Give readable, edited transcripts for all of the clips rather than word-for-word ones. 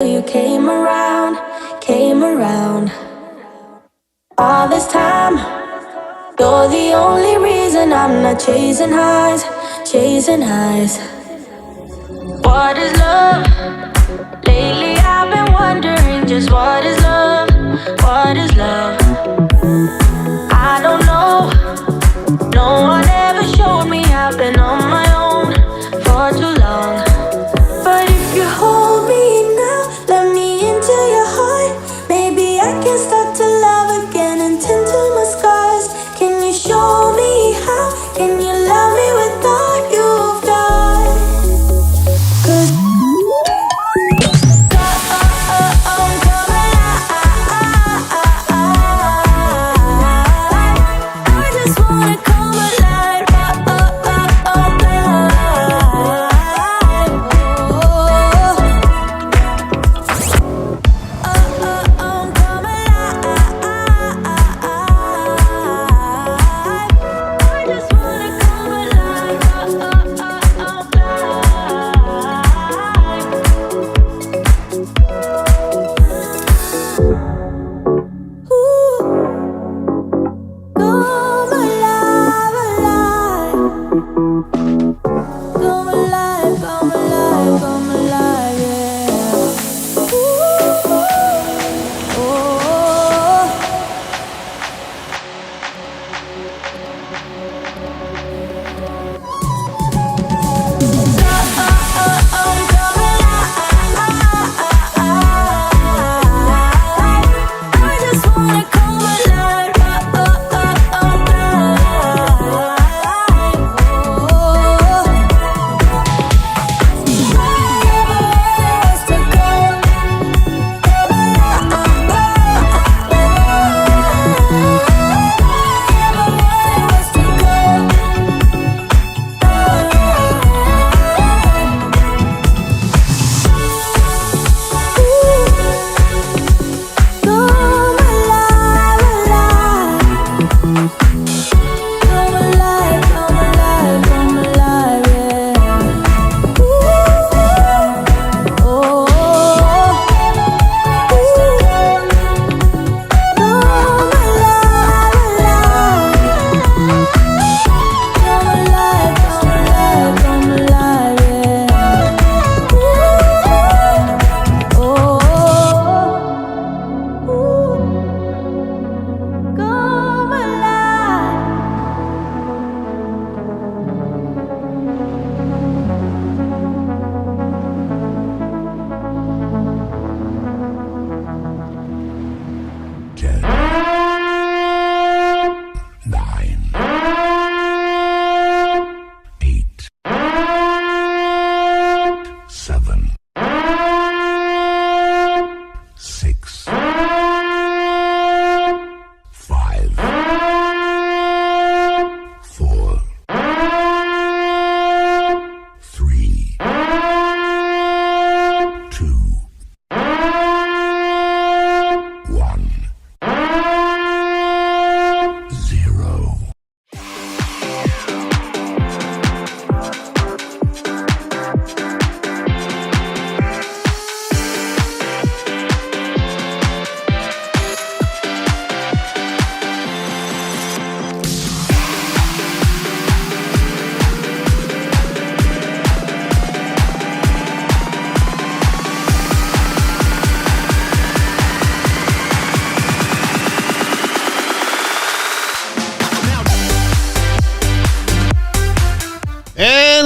you came around, came around. All this time, you're the only reason I'm not chasing highs, chasing highs. What is love? Lately I've been wondering just what is love, what is love? I don't know, no one ever showed me. I've been on my own for too long. But if you hold me now, let me into your heart, maybe I can start to love again and tend to my scars. Can you show me how? Can you love me with all you've got? 'Cause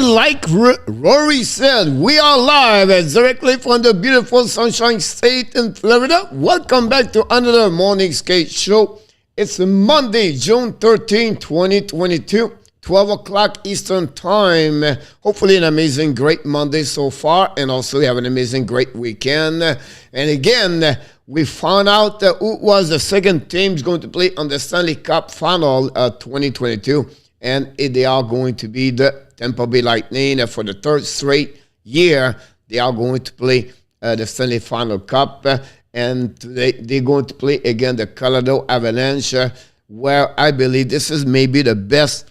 like Rory said, we are live directly from the beautiful Sunshine State in Florida. Welcome back to another morning skate show. It's Monday, June 13, 2022, 12 o'clock Eastern Time. Hopefully an amazing, great Monday so far, and also we have an amazing, great weekend. And again, we found out who was the second team going to play on the Stanley Cup Final 2022, and they are going to be the Tampa Bay Lightning. For the third straight year, they are going to play the Stanley Final Cup, and today they're going to play again the Colorado Avalanche, where I believe this is maybe the best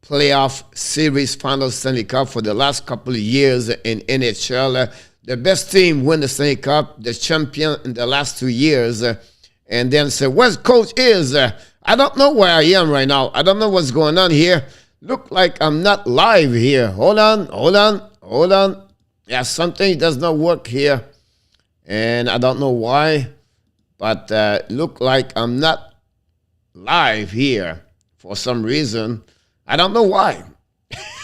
playoff series final Stanley Cup for the last couple of years in NHL. the best team win the Stanley Cup, the champion in the last 2 years, and then say, where's coach is? I don't know where I am right now. I don't know what's going on here. Look like I'm not live here. Hold on. Yeah, something does not work here. And I don't know why, but look like I'm not live here for some reason. I don't know why.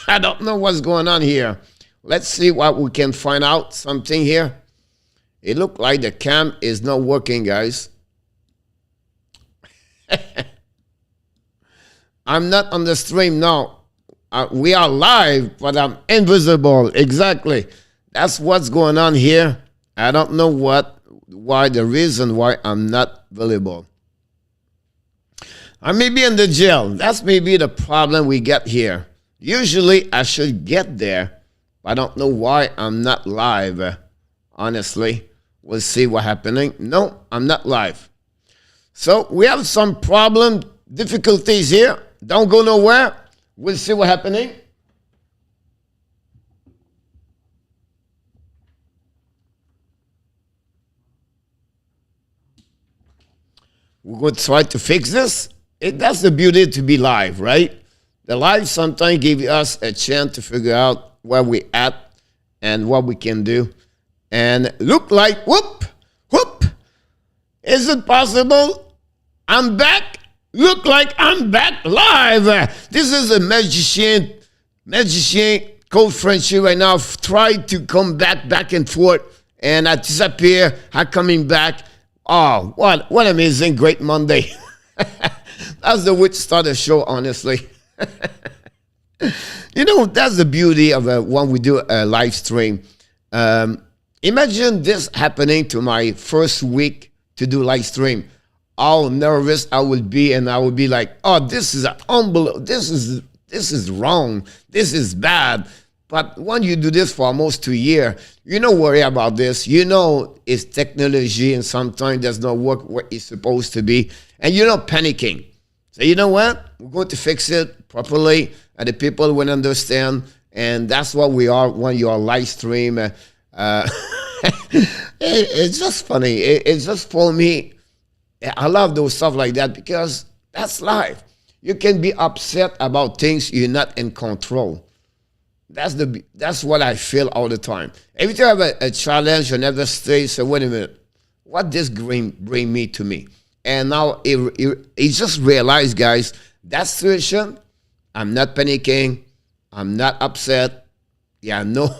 I don't know what's going on here. Let's see what we can find out. Something here. It looked like the cam is not working, guys. I'm not on the stream now. We are live, but I'm invisible. Exactly. That's what's going on here. I don't know why the reason why I'm not available. I may be in the jail. That's maybe the problem we get here. Usually I should get there. I don't know why I'm not live. Honestly, we'll see what's happening. No, I'm not live. So we have some problem, difficulties here. Don't go nowhere. We'll see what's happening. We're going to try to fix this. That's the beauty to be live, right? The live sometimes give us a chance to figure out where we're at and what we can do. And look like, whoop. Is it possible? I'm back. Look like I'm back live. This is a magician called Frenchy right now. Tried to come back and forth. And I disappear. I'm coming back. Oh, what amazing, great Monday. That's the way to start a show, honestly. You know, that's the beauty of when we do a live stream. Imagine this happening to my first week to do live stream. How nervous I would be, and I would be like, oh, this is unbelievable. This is wrong. This is bad. But when you do this for almost 2 years, you don't worry about this. You know it's technology, and sometimes it does not work what it's supposed to be. And you're not panicking. So you know what? We're going to fix it properly, and the people will understand. And that's what we are when you are live stream. It's just funny. It's just for me. I love those stuff like that because that's life. You can be upset about things you're not in control. That's what I feel all the time. Every time I have a challenge, I never stay. So wait a minute, what this bring me to me? And now it just realized, guys, that situation. I'm not panicking. I'm not upset. Yeah, no,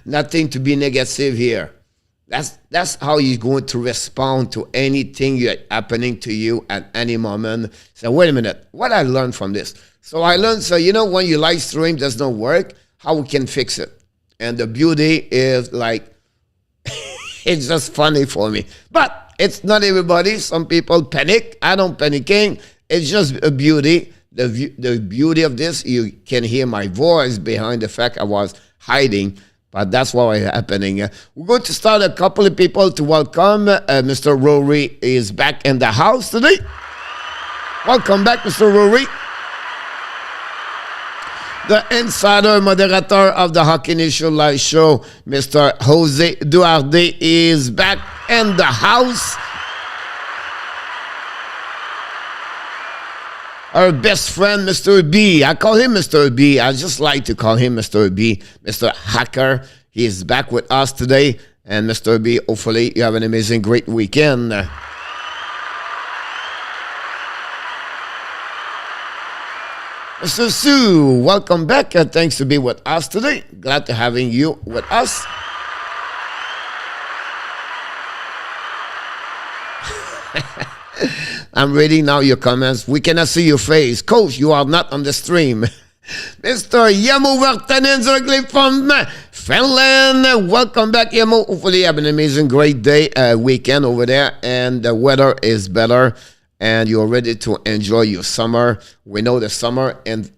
nothing to be negative here. That's how you're going to respond to anything that's happening to you at any moment. So wait a minute, what I learned from this? So I learned, so you know, when your live stream does not work, how we can fix it. And the beauty is like, it's just funny for me. But it's not everybody. Some people panic. I don't panicking. It's just a beauty. The beauty of this, you can hear my voice behind the fact I was hiding. But that's what is happening. We're going to start a couple of people to welcome. Mr. Rory is back in the house today. Welcome back, Mr. Rory. The insider moderator of the Hockey Nation Live Show, Mr. Jose Duarte, is back in the house. Our best friend, Mr. B. I call him Mr. B. I just like to call him Mr. B. Mr. Hacker. He is back with us today. And Mr. B, hopefully you have an amazing, great weekend. Mr. Sue, welcome back. Thanks to be with us today. Glad to having you with us. I'm reading now your comments. We cannot see your face. Coach, you are not on the stream. Mr. Yamo Vartanen directly from Finland. Welcome back, Yamo. Hopefully you have an amazing, great day, weekend over there. And the weather is better. And you're ready to enjoy your summer. We know the summer in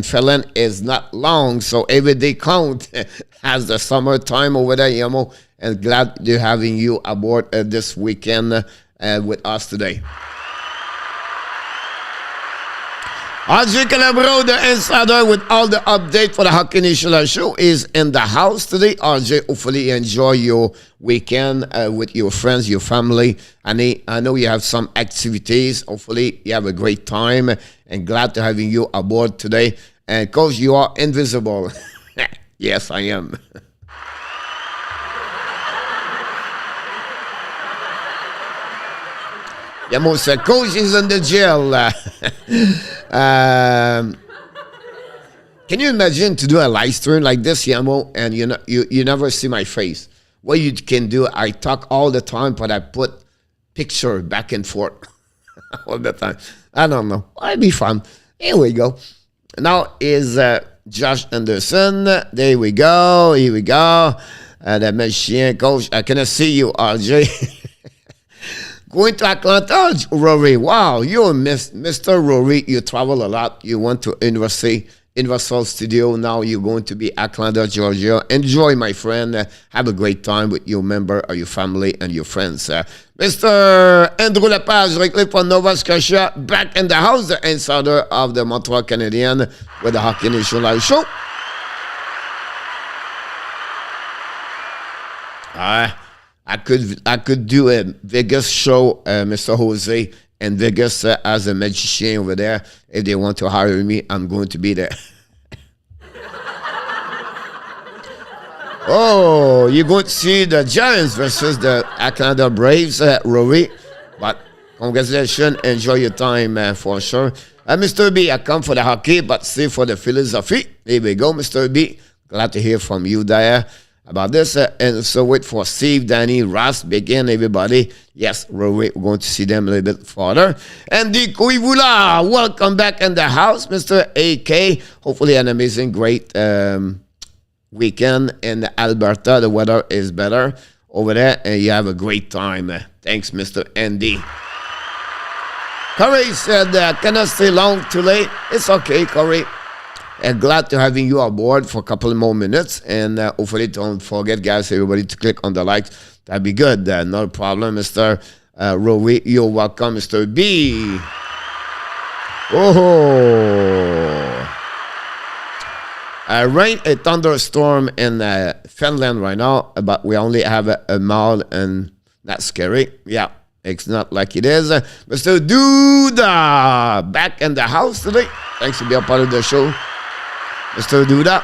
Finland is not long. So every day count as the summertime over there, Yamo. And glad to having you aboard this weekend with us today. Audrey Calabro, the insider with all the update for the Hockey National Show, is in the house today. RJ, hopefully enjoy your weekend with your friends, your family. I know you have some activities. Hopefully you have a great time and glad to having you aboard today. And coach, you are invisible. Yes, I am. Yeah, most coach is in the jail. Can you imagine to do a live stream like this, Yamo, and you never see my face? What you can do, I talk all the time, but I put picture back and forth all the time. I don't know. It'd be fun. Here we go. Now is Josh Anderson. There we go. Here we go. The machine coach. I cannot see you, RJ. Going to Atlanta, Rory. Wow, you're Mr. Rory. You travel a lot. You went to Universal Studio. Now you're going to be Atlanta, Georgia. Enjoy, my friend. Have a great time with your member or your family and your friends. Mr. Andrew Lepage, directly from Nova Scotia, back in the house, the insider of the Montreal Canadiens with the Hockey National Show. I could do a Vegas show, Mr. Jose, in Vegas as a magician over there. If they want to hire me, I'm going to be there. Oh, you're going to see the Giants versus the Atlanta Braves, Rory. But congratulations, enjoy your time for sure. Mr. B, I come for the hockey, but still for the philosophy. Here we go, Mr. B. Glad to hear from you there about this. And so wait for Steve, Danny, Ross, begin, everybody. Yes, we're going to see them a little bit further. And the Kuivula, welcome back in the house, Mr. AK. Hopefully an amazing, great weekend in Alberta. The weather is better over there, and you have a great time. Thanks, Mr. Andy. Corey said, cannot stay long too late. It's okay, Corey. And glad to having you aboard for a couple more minutes. And hopefully don't forget, guys, everybody to click on the likes. That'd be good. Not a problem, Mr. Rowie. You're welcome, Mr. B. Oh. Rain, a thunderstorm in Finland right now, but we only have a mile, and that's scary. Yeah, it's not like it is. Mr. Duda, back in the house today. Thanks for being a part of the show, Mr. Duda.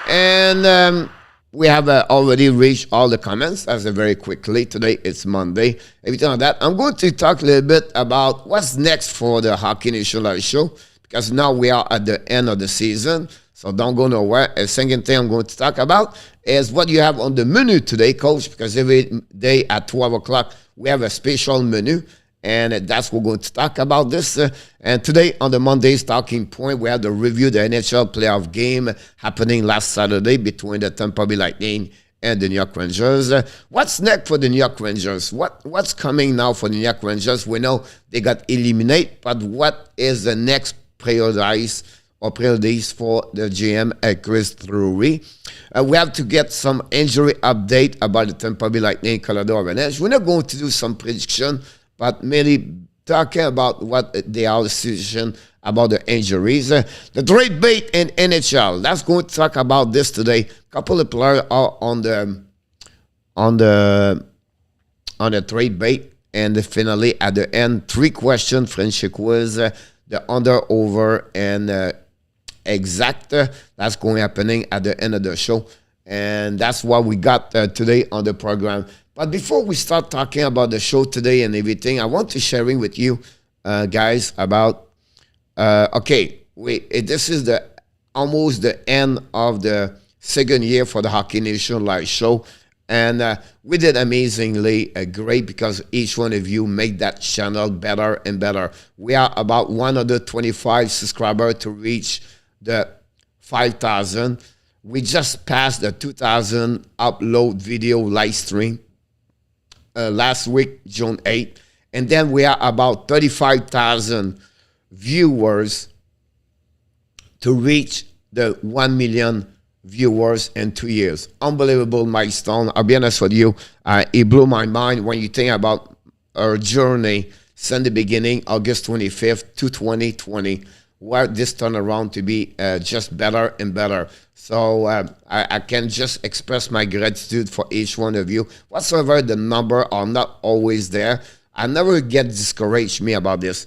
And we have already reached all the comments as very quickly. Today it's Monday. Everything like that. I'm going to talk a little bit about what's next for the Hockey National Show, because now we are at the end of the season. So don't go nowhere. A second thing I'm going to talk about is what you have on the menu today, Coach, because every day at 12 o'clock we have a special menu. And that's what we're going to talk about this. And today on the Monday's Talking Point, we have the review the NHL playoff game happening last Saturday between the Tampa Bay Lightning and the New York Rangers. What's next for the New York Rangers? What's coming now for the New York Rangers? We know they got eliminated, but what is the next priorities for the GM, Chris Drury? We have to get some injury update about the Tampa Bay Lightning, Colorado Avalanche. We're not going to do some prediction, but merely talking about what they are the situation about the injuries. The trade bait in NHL. That's going to talk about this today. A couple of players are on the trade bait, and finally at the end, 3 questions. FRENCHY quiz, the under, over, and exact. That's going to happening at the end of the show, and that's what we got today on the program. But before we start talking about the show today and everything, I want to sharing with you, guys, about, this is almost the end of the second year for the Hockey Nation Live show. And we did amazingly great, because each one of you made that channel better and better. We are about 125 subscribers to reach the 5,000. We just passed the 2,000 upload video live stream last week, June 8th. And then we are about 35,000 viewers to reach the 1 million viewers in 2 years. Unbelievable milestone. I'll be honest with you, it blew my mind when you think about our journey Sunday beginning, August 25th to 2020, where this turned around to be just better and better. So I can just express my gratitude for each one of you. Whatsoever the number are not always there, I never get discouraged me about this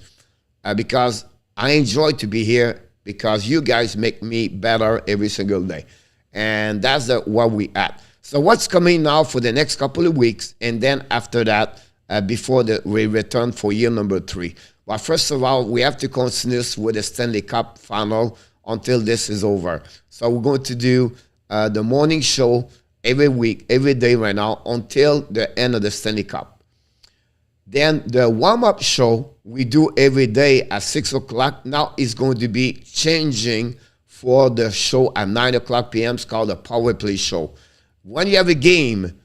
because I enjoy to be here because you guys make me better every single day. And that's where we at. So what's coming now for the next couple of weeks, and then after that, before we return for year number 3. But first of all, we have to continue with the Stanley Cup final until this is over. So we're going to do the morning show every week, every day right now until the end of the Stanley Cup. Then the warm-up show we do every day at 6 o'clock. Now is going to be changing for the show at 9 o'clock p.m. It's called the Power Play Show. When you have a game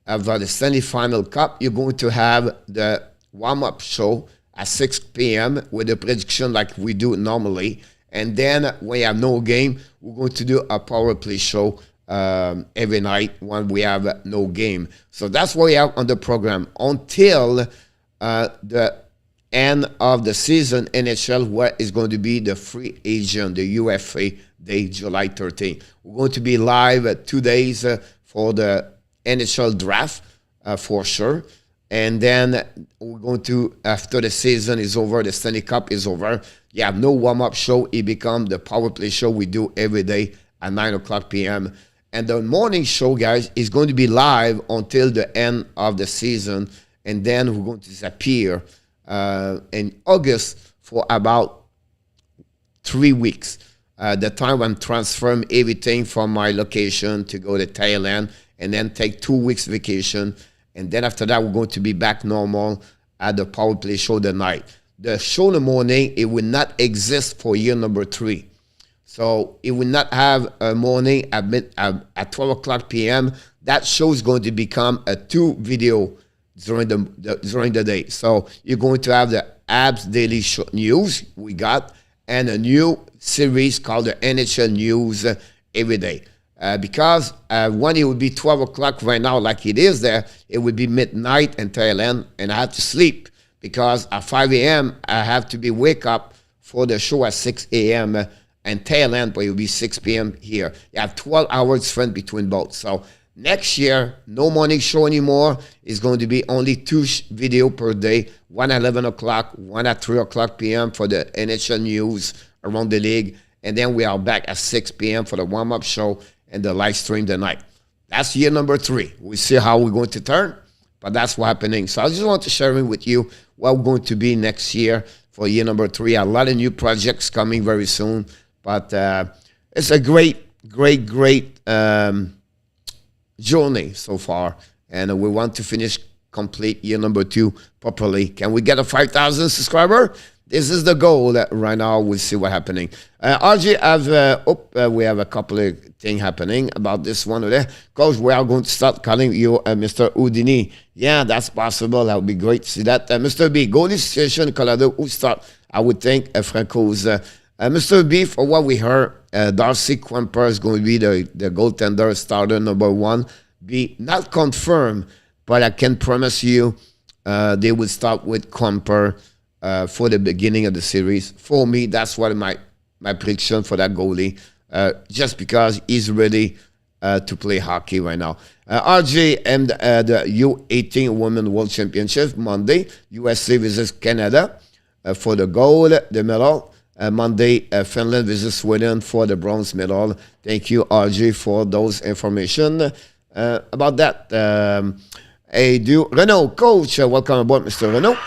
of the Stanley Final Cup, you're going to have the warm-up show at 6 p.m. with a prediction like we do normally. And then when you have no game, we're going to do a Power Play Show every night when we have no game. So that's what we have on the program until the end of the season NHL, where is going to be the free agent, the UFA Day, July 13th. We're going to be live 2 days for the NHL draft for sure. And then we're going to, after the season is over, the Stanley Cup is over, you have no warm-up show. It becomes the Power Play Show we do every day at 9 o'clock p.m. And the morning show, guys, is going to be live until the end of the season. And then we're going to disappear in August for about 3 weeks. The time I'm transferring everything from my location to go to Thailand and then take 2 weeks vacation. And then after that, we're going to be back normal at the Power Play Show the night. The show in the morning, it will not exist for year number 3. So it will not have a morning at 12 o'clock p.m. That show is going to become a 2 video during the day. So you're going to have the Abs Daily News we got and a new series called the NHL News every day. Because when it would be 12 o'clock right now, like it is there, it would be midnight in Thailand, and I have to sleep because at 5 a.m. I have to be wake up for the show at 6 a.m. in Thailand, but it will be 6 p.m. here. You have 12 hours spent between both. So next year, no morning show anymore. It's going to be only 2 video per day, one at 11 o'clock, one at 3 o'clock p.m. for the NHL news around the league, and then we are back at 6 p.m. for the warm-up show and the live stream tonight. That's year number 3. We see how we're going to turn, but that's what's happening. So I just want to share with you what we're going to be next year for year number 3. A lot of new projects coming very soon, but it's a great journey so far, and we want to finish complete year number 2 properly. Can we get a 5,000 subscriber? This is the goal right now. We'll see what's happening. RJ, we have a couple of things happening about this one there. Coach, we are going to start calling you Mr. Houdini. Yeah, that's possible. That would be great to see that. Mr. B, goalie situation in Colorado, who start, I would think, Franco's. Mr. B, for what we heard, Darcy Quimper is going to be the goaltender starter number 1. Be not confirmed, but I can promise you they will start with Quimper for the beginning of the series. For me, that's what my prediction for that goalie, just because he's ready to play hockey right now. RJ and the U18 Women World Championship Monday. USA versus Canada for the gold, the medal. Monday, Finland versus Sweden for the bronze medal. Thank you, RJ, for those information about that. Renault, coach, welcome aboard, Mr. Renault.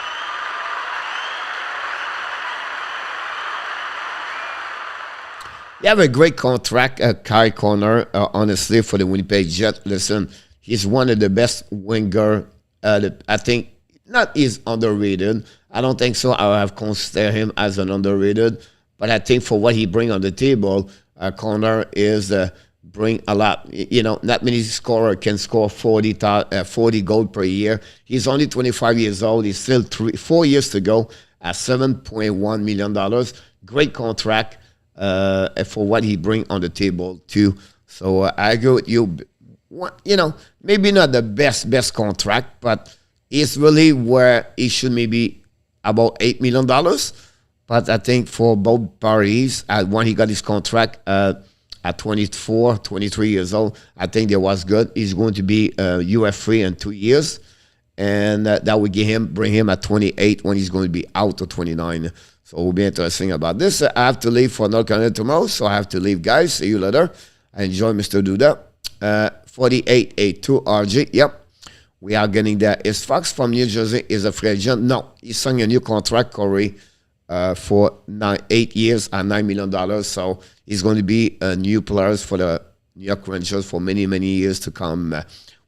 You have a great contract at Kai Connor, honestly, for the Winnipeg Jets. Listen, he's one of the best winger. I think not is underrated. I don't think so. I have considered him as an underrated. But I think for what he brings on the table, Connor is bring a lot. You know, not many scorers can score 40 goals per year. He's only 25 years old. He's still 4 years to go at $7.1 million. Great contract. For what he brings on the table too. So I agree with you. You know, maybe not the best contract, but it's really where he should maybe about $8 million. But I think for both parties, when he got his contract at 24, 23 years old, I think that was good. He's going to be UF free in 2 years. And that would bring him at 28 when he's going to be out to 29. So it will be interesting about this. I have to leave for North Carolina tomorrow, so I have to leave, guys. See you later. I enjoy Mr. Duda. 4882 RG. Yep. We are getting there. Is Fox from New Jersey is a free agent? No. He signed a new contract, Corey, for 8 years and $9 million. So he's going to be a new player for the New York Rangers for many, many years to come.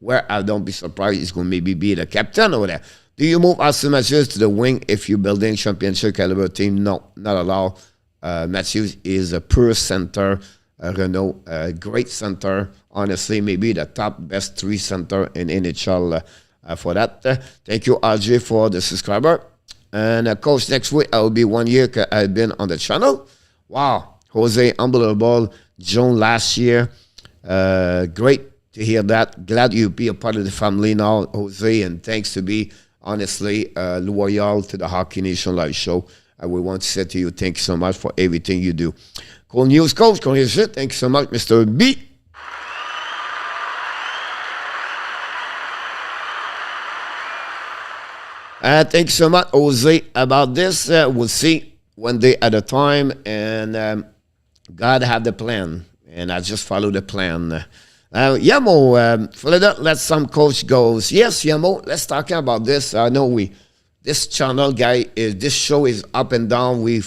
Where I don't be surprised he's going to maybe be the captain over there. Do you move Austin Matthews to the wing if you're building championship caliber team? No, not allowed. Matthews is a pure center. Renault, great center. Honestly, maybe the top best 3 center in NHL for that. Thank you, RJ, for the subscriber. And coach, next week I will be 1 year. I've been on the channel. Wow, Jose, unbelievable. Joan last year, great to hear that. Glad you be a part of the family now, Jose, and thanks to be honestly loyal to the Hockey Nation Live Show. We want to say to you, thank you so much for everything you do. Cool news, coach. Thank you so much, Mr. B. Thank you so much, Jose, about this. We'll see one day at a time, and God have the plan, and I just follow the plan. Yamo, Florida, let some coach goes. Yes, Yamo, let's talk about this. I know this channel, guy, this show is up and down. We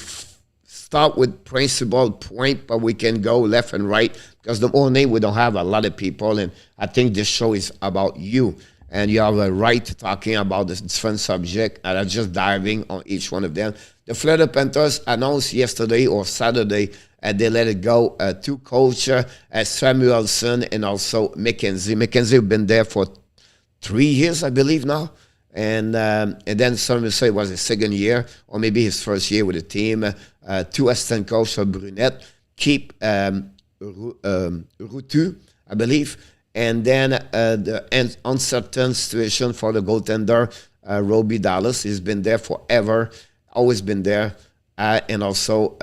start with principal point, but we can go left and right because the only we don't have a lot of people, and I think this show is about you. And you have a right to talking about this different subject, and I'm just diving on each one of them. The Florida Panthers announced yesterday or Saturday, they let it go. 2 coaches, Samuelson and also McKenzie. McKenzie have been there for 3 years, I believe now. And then some will say it was his 2nd year, or maybe his 1st year with the team. 2 assistant coaches for Brunette, keep Routu, I believe. And then the uncertain situation for the goaltender, Roby Dallas. He's been there forever, always been there. And also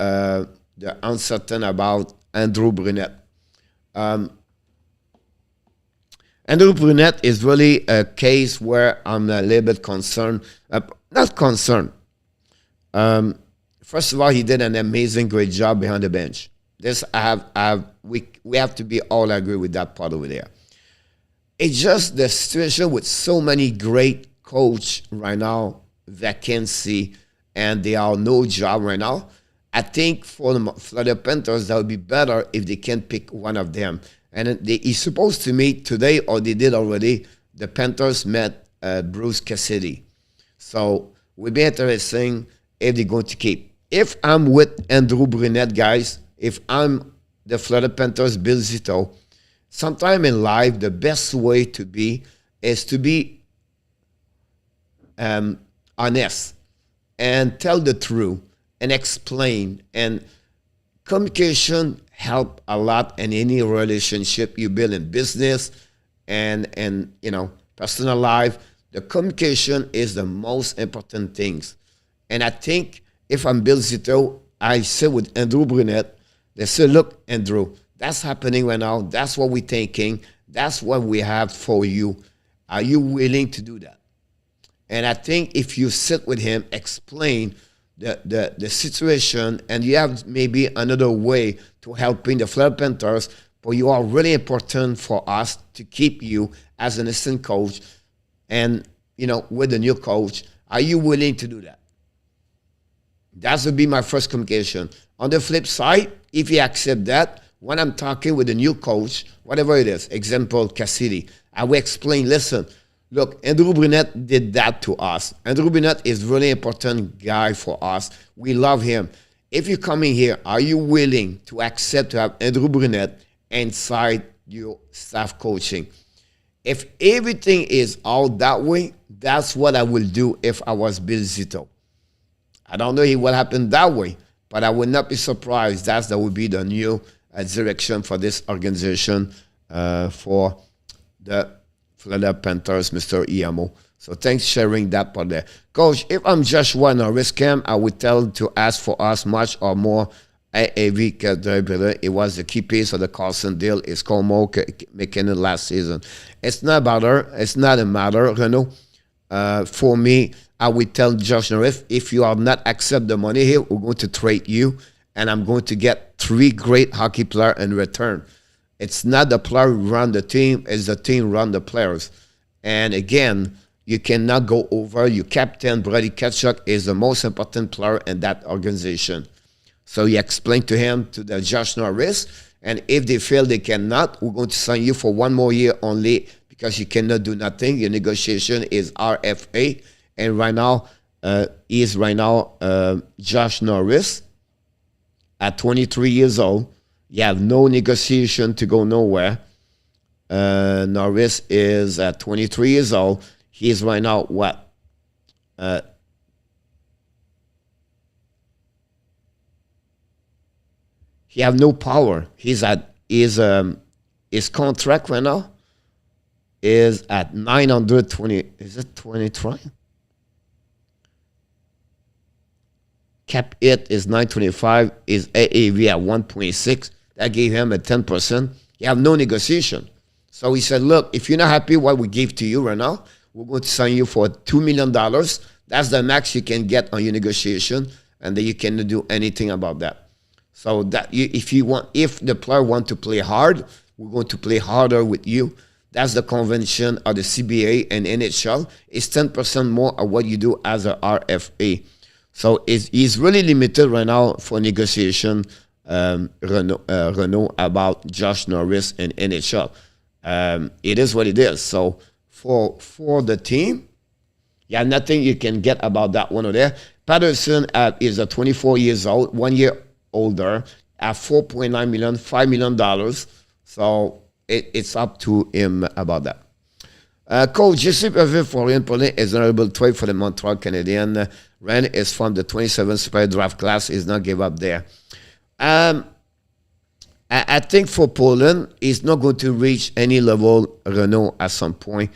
the uncertain about Andrew Brunette. Andrew Brunette is really a case where I'm a little bit concerned. Not concerned. First of all, he did an amazing, great job behind the bench. This we have to be all agree with that part over there. It's just the situation with so many great coach right now, vacancy, and they are no job right now. I think for the Florida Panthers, that would be better if they can pick one of them. And he's supposed to meet today, or they did already. The Panthers met Bruce Cassidy. So it would be interesting if they're going to keep. If I'm with Andrew Brunette, guys, if I'm the Florida Panthers, Bill Zito, sometime in life, the best way to be is to be honest and tell the truth and explain. And communication help a lot in any relationship you build in business and you know, personal life. The communication is the most important things. And I think if I'm Bill Zito, I sit with Andrew Brunette. They say, look, Andrew, that's happening right now. That's what we're thinking. That's what we have for you. Are you willing to do that? And I think if you sit with him, explain the situation, and you have maybe another way to helping the Florida Panthers, but you are really important for us to keep you as an assistant coach and, you know, with the new coach. Are you willing to do that? That would be my first communication. On the flip side, if you accept that, when I'm talking with the new coach, whatever it is, example, Cassidy, I will explain, listen, look, Andrew Brunette did that to us. Andrew Brunette is really important guy for us. We love him. If you're coming here, are you willing to accept to have Andrew Brunette inside your staff coaching? If everything is all that way, that's what I will do if I was Bill Zito. I don't know if it will happen that way, but I would not be surprised. That would be the new direction for this organization for the Florida Panthers, Mr. Iamo. So thanks for sharing that part there. Coach, if I'm Joshua Norris Camp, I would tell to ask for as much or more AAV. It was the key piece of the Carlson deal. It's called more McKinnon last season. It's not about her. It's not a matter, Renault. For me, I would tell Josh Norris, if you are not accept the money here, we're going to trade you, and I'm going to get 3 great hockey players in return. It's not the player who run the team, it's the team run the players. And again, you cannot go over. Your captain, Brady Tkachuk, is the most important player in that organization. So you explain to him, to the Josh Norris, and if they feel they cannot, we're going to sign you for 1 more year only because you cannot do nothing. Your negotiation is RFA. And right now, Josh Norris at 23 years old. You have no negotiation to go nowhere. Norris is at 23 years old. He's right now what? He have no power. His contract right now is at 920. Is it 23? Cap it is 925. Is AAV at 1.6. That gave him a 10%. You have no negotiation. So he said, look, if you're not happy what we gave to you right now, we're going to sign you for $2 million. That's the max you can get on your negotiation, and then you cannot do anything about that. So that if the player want to play hard, we're going to play harder with you. That's the convention of the CBA and NHL. It's 10% more of what you do as a RFA. So he's really limited right now for negotiation. Renault about Josh Norris and NHL. It is what it is. So for the team, you have nothing you can get about that one over there. Patterson is 24 years old, 1 year older, at $4.9 million, $5 million. So it's up to him about that. Coach, je suis prévu for Ryan Paulin is an honorable trade for the Montreal Canadiens. Ren is from the 27th super draft class, is not give up there. I think for Poland, he's not going to reach any level, Renault, at some point.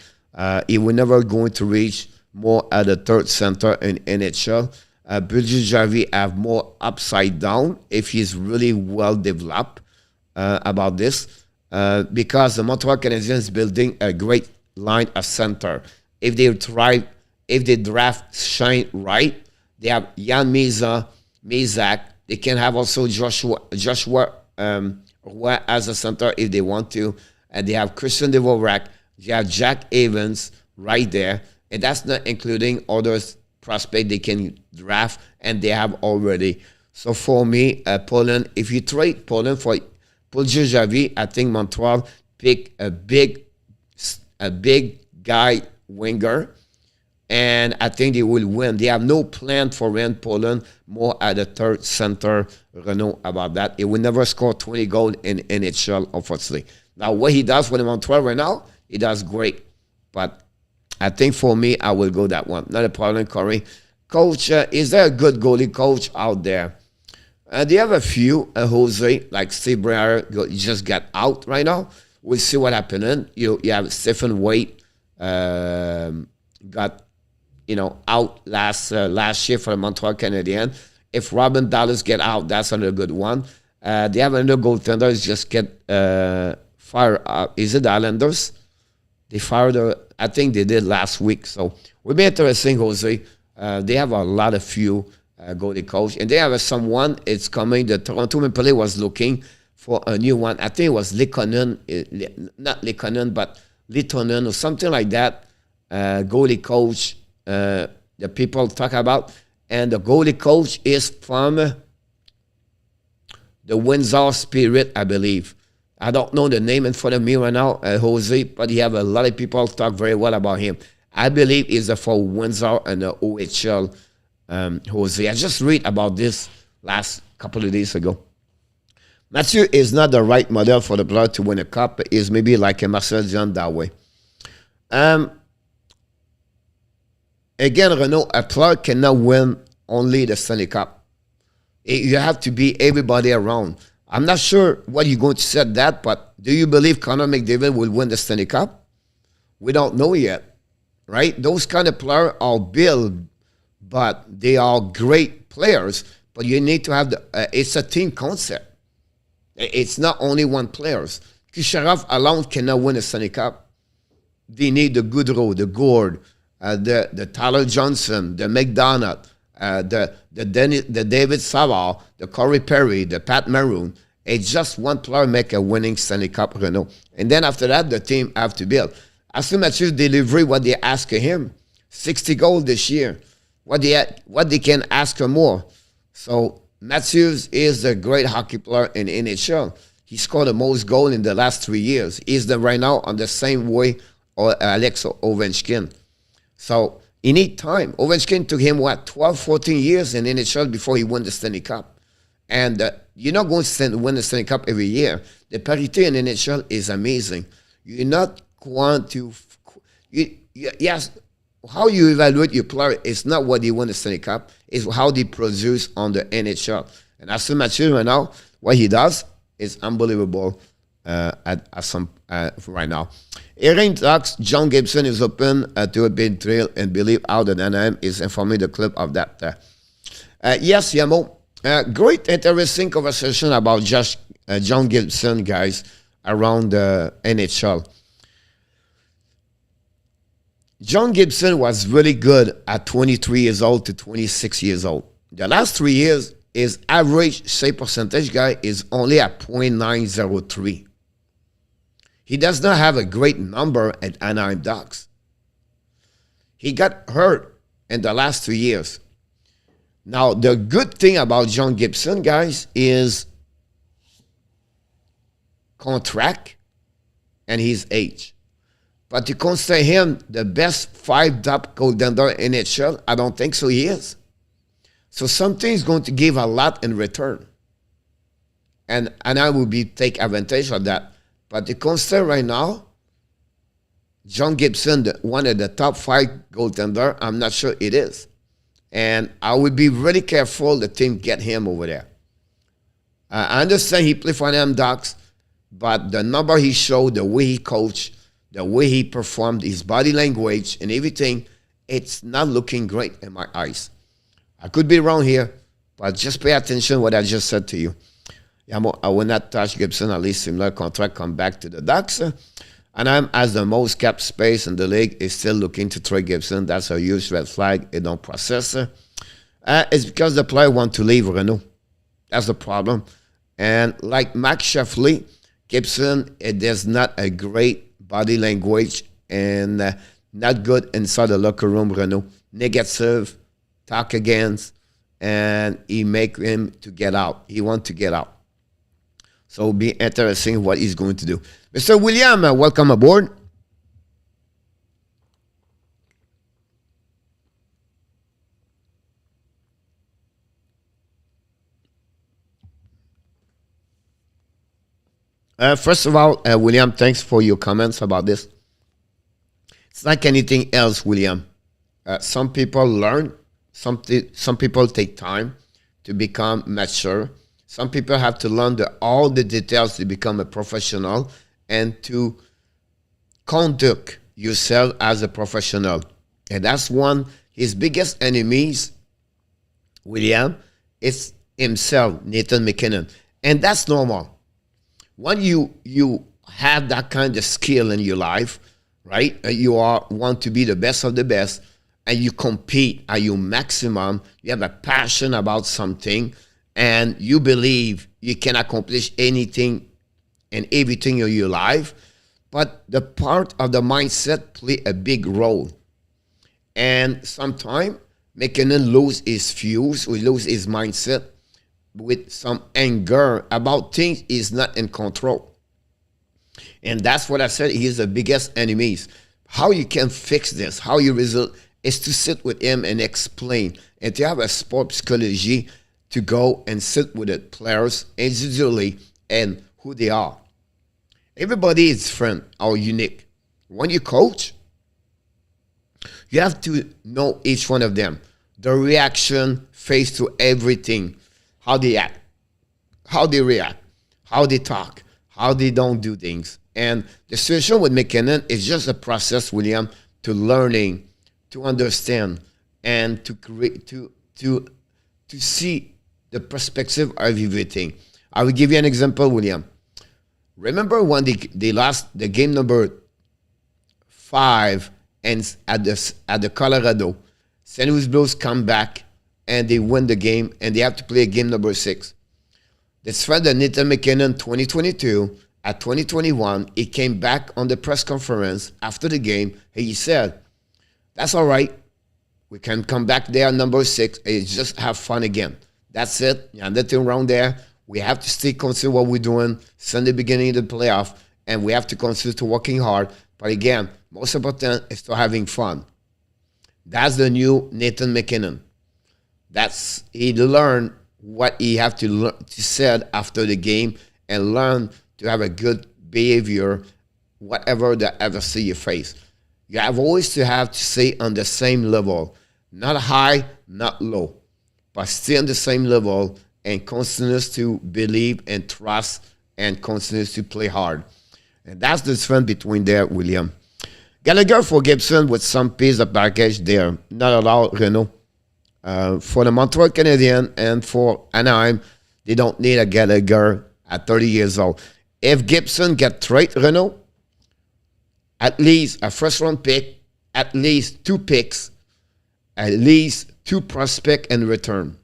He will never going to reach more at the third center in NHL. Budget have more upside down if he's really well developed about this. Because the Montreal Canadiens is building a great line of center. If they draft Shine right, they have Jan Mezak. They can have also Joshua as a center if they want to. And they have Christian Dvorak. They have Jack Evans right there. And that's not including other prospects they can draft, and they have already. So for me, Poland, if you trade Poland for Puljujavi, I think Montreal pick a big guy winger, and I think they will win. They have no plan for Rand Poland more at the third center. Renault about that. He will never score 20 goals in NHL, unfortunately. Now, what he does with Montreal right now, he does great. But I think for me, I will go that one. Not a problem, Corey. Coach, is there a good goalie coach out there? They have a few, Jose, like Steve Breyer, just got out right now. We'll see what happened. You have Stephen Waite, got out last year for the Montreal Canadiens. If Robin Dallas get out, that's another good one. They have another goaltender, just get fired. Is it the Islanders? They fired her, I think they did last week. So we'll be interesting, Jose. They have a lot of few goalie coach. And they have someone, it's coming. The Toronto Maple Leafs was looking for a new one. I think it was Lekonen, not Lekonen, but Litonen or something like that. Goalie coach, the people talk about. And the goalie coach is from the Windsor Spirit, I believe. I don't know the name in front of me right now, Jose, but you have a lot of people talk very well about him. I believe he's for Windsor and the OHL, Jose. I just read about this last couple of days ago. Mathieu is not the right model for the player to win a cup. Is maybe like a Marcel Jean that way. Again, Renault, a player cannot win only the Stanley Cup. You have to be everybody around. I'm not sure what you're going to say that, but do you believe Connor McDavid will win the Stanley Cup? We don't know yet, right? Those kind of players are built, but they are great players. But you need to have it's a team concept. It's not only one players. Kucherov alone cannot win a Stanley Cup. They need the Goodrow, the Gord, the Tyler Johnson, the McDonough, the David Savard, the Corey Perry, the Pat Maroon. It's just one player make a winning Stanley Cup, Renault. And then after that, the team have to build. As soon as you deliver what they ask of him, 60 goals this year. What they can ask for more. So Matthews is a great hockey player in NHL. He scored the most goals in the last 3 years. He's right now on the same way or Alex Ovechkin. So he need time. Ovechkin took him, 12, 14 years in NHL before he won the Stanley Cup. And you're not going to win the Stanley Cup every year. The parity in NHL is amazing. You're not going to... yes, how you evaluate your player is not what they win the Stanley Cup. It's how they produce on the NHL. And as Mathieu right now, what he does is unbelievable right now. Erin talks, John Gibson is open to a bid trail and believe how the DANY is informing the club of that. Yes, Yamo. Great, interesting conversation about John Gibson, guys, around the NHL. John Gibson was really good at 23 years old to 26 years old. The last 3 years, his average save percentage guy is only at .903. He does not have a great number at Anaheim Ducks. He got hurt in the last 2 years. Now, the good thing about John Gibson, guys, is contract and his age. But to consider him the best 5-top goaltender in NHL, I don't think so he is. So something is going to give a lot in return. And I will take advantage of that. But to consider right now, John Gibson, one of the top 5 goaltender, I'm not sure it is. And I would be really careful the team get him over there. I understand he played for them Ducks, but the number he showed, the way he coached, the way he performed, his body language and everything, it's not looking great in my eyes. I could be wrong here, but just pay attention to what I just said to you. I will not touch Gibson, at least similar contract come back to the Ducks. And I'm, as the most cap space in the league, is still looking to trade Gibson. That's a huge red flag. It don't process. It's because the player want to leave Renault. That's the problem. And like Max Sheffley, Gibson, there's not a great body language and not good inside the locker room, Renault. Negative, talk against, and he make him to get out. He want to get out. So it'll be interesting what he's going to do. Mr. William, welcome aboard. First of all, William, thanks for your comments about this. It's like anything else, William. Some people learn. Some people take time to become mature. Some people have to learn all the details to become a professional and to conduct yourself as a professional. And that's one, his biggest enemies, William, is himself, Nathan McKinnon. And that's normal. When you have that kind of skill in your life, right? You want to be the best of the best, and you compete at your maximum. You have a passion about something, and you believe you can accomplish anything and everything in your life. But the part of the mindset play a big role. And sometimes McKinnon lose his fuse, or lose his mindset with some anger about things he's not in control. And that's what I said, he's the biggest enemies. How you can fix this, how you result, is to sit with him and explain, and to have a sport psychology to go and sit with the players individually and who they are. Everybody is different or unique. When you coach, you have to know each one of them, the reaction face to everything, how they act, how they react, how they talk, how they don't do things. And the situation with McKinnon is just a process, William, to learning, to understand, and to create, to see the perspective of everything. I will give you an example, William. Remember when they lost the game number 5 and at the Colorado, St. Louis Blues come back and they win the game and they have to play game number 6. That's why the Nathan McKinnon 2022 at 2021, he came back on the press conference after the game. He said, "That's all right. We can come back there number 6 and just have fun again. That's it. Yeah, nothing wrong there. We have to stay consistent what we're doing Sunday beginning of the playoff, and we have to consider to working hard. But again, most important is to having fun." That's the new Nathan McKinnon. That's he learned what he have to said after the game and learn to have a good behavior, whatever the adversity you face. You have always to have to stay on the same level, not high, not low, but stay on the same level and continue to believe and trust and continue to play hard. And that's the difference between there, William. Gallagher for Gibson with some piece of package there. Not allowed, Renault. For the Montreal Canadiens and for Anaheim, they don't need a Gallagher at 30 years old. If Gibson get traded, Renault, at least a first-round pick, at least 2 picks, at least 2 prospects in return.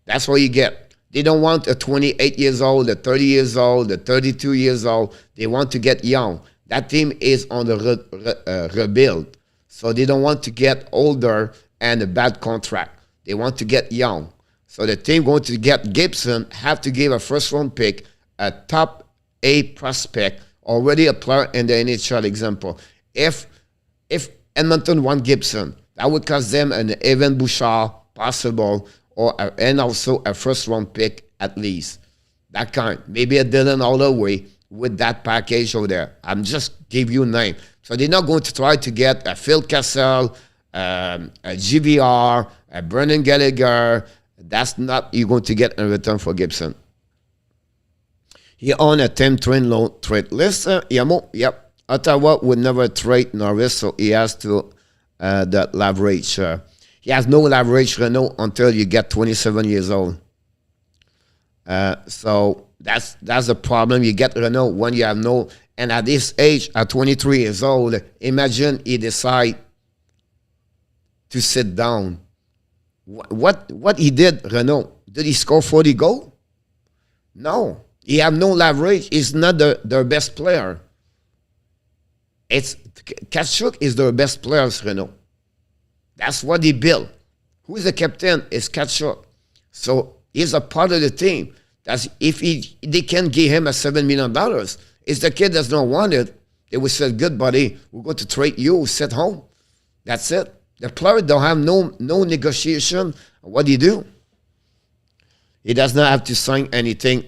That's what you get. They don't want a 28 years old, a 30 years old, a 32 years old. They want to get young. That team is on the rebuild. So they don't want to get older and a bad contract. They want to get young. So the team going to get Gibson have to give a first-round pick, a top A prospect, already a player in the NHL example. If Edmonton want Gibson, that would cost them an Evan Bouchard possible, and also a first-round pick at least. That kind. Maybe a Dylan Holloway with that package over there. I'm just give you a name. So they're not going to try to get a Phil Kessel, a GVR, a Brendan Gallagher. That's not you're going to get in return for Gibson. He on a 10 train loan trade list. Yep. Ottawa would never trade Norris, so he has to the leverage. He has no leverage, Renault, until you get 27 years old. So that's the problem. You get Renault when you have no. And at this age, at 23 years old, imagine he decide to sit down. What he did, Renault? Did he score 40 goals? No. He have no leverage. He's not their best player. It's Tkachuk is their best players, Renault. That's what he built. Who is the captain? Is Tkachuk. So he's a part of the team. That's if they can give him a $7 million. If the kid does not want it, they will say, "Good, buddy, we're going to trade you. Sit home." That's it. The player don't have no negotiation. What do you do? He does not have to sign anything.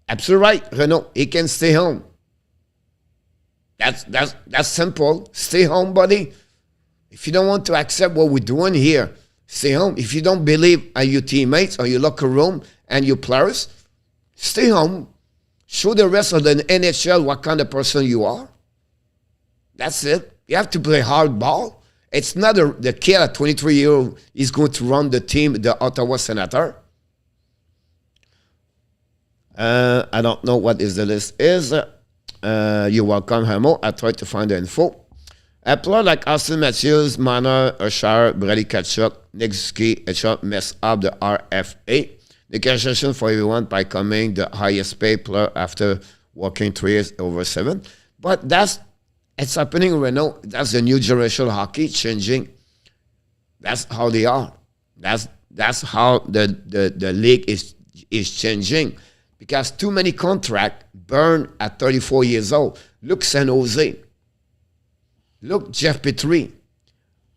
Absolutely right, Renault. He can stay home. That's simple. Stay home, buddy. If you don't want to accept what we're doing here, stay home. If you don't believe in your teammates or your locker room and your players, stay home. Show the rest of the NHL what kind of person you are. That's it. You have to play hard ball. It's not the kid at 23-year-old is going to run the team, the Ottawa Senator. I don't know what is the list is. You're welcome, Hamo. I tried to find the info. A player like Austin Matthews, Marner, Usher, Brady Tkachuk, Nick Suzuki, etc. mess up the RFA. Negotiation for everyone by coming the highest paid player after working 3 years over 7. But it's happening right now. That's the new generation hockey changing. That's how they are. That's how the league is changing. Because too many contracts burn at 34 years old. Look San Jose. Look Jeff Petrie.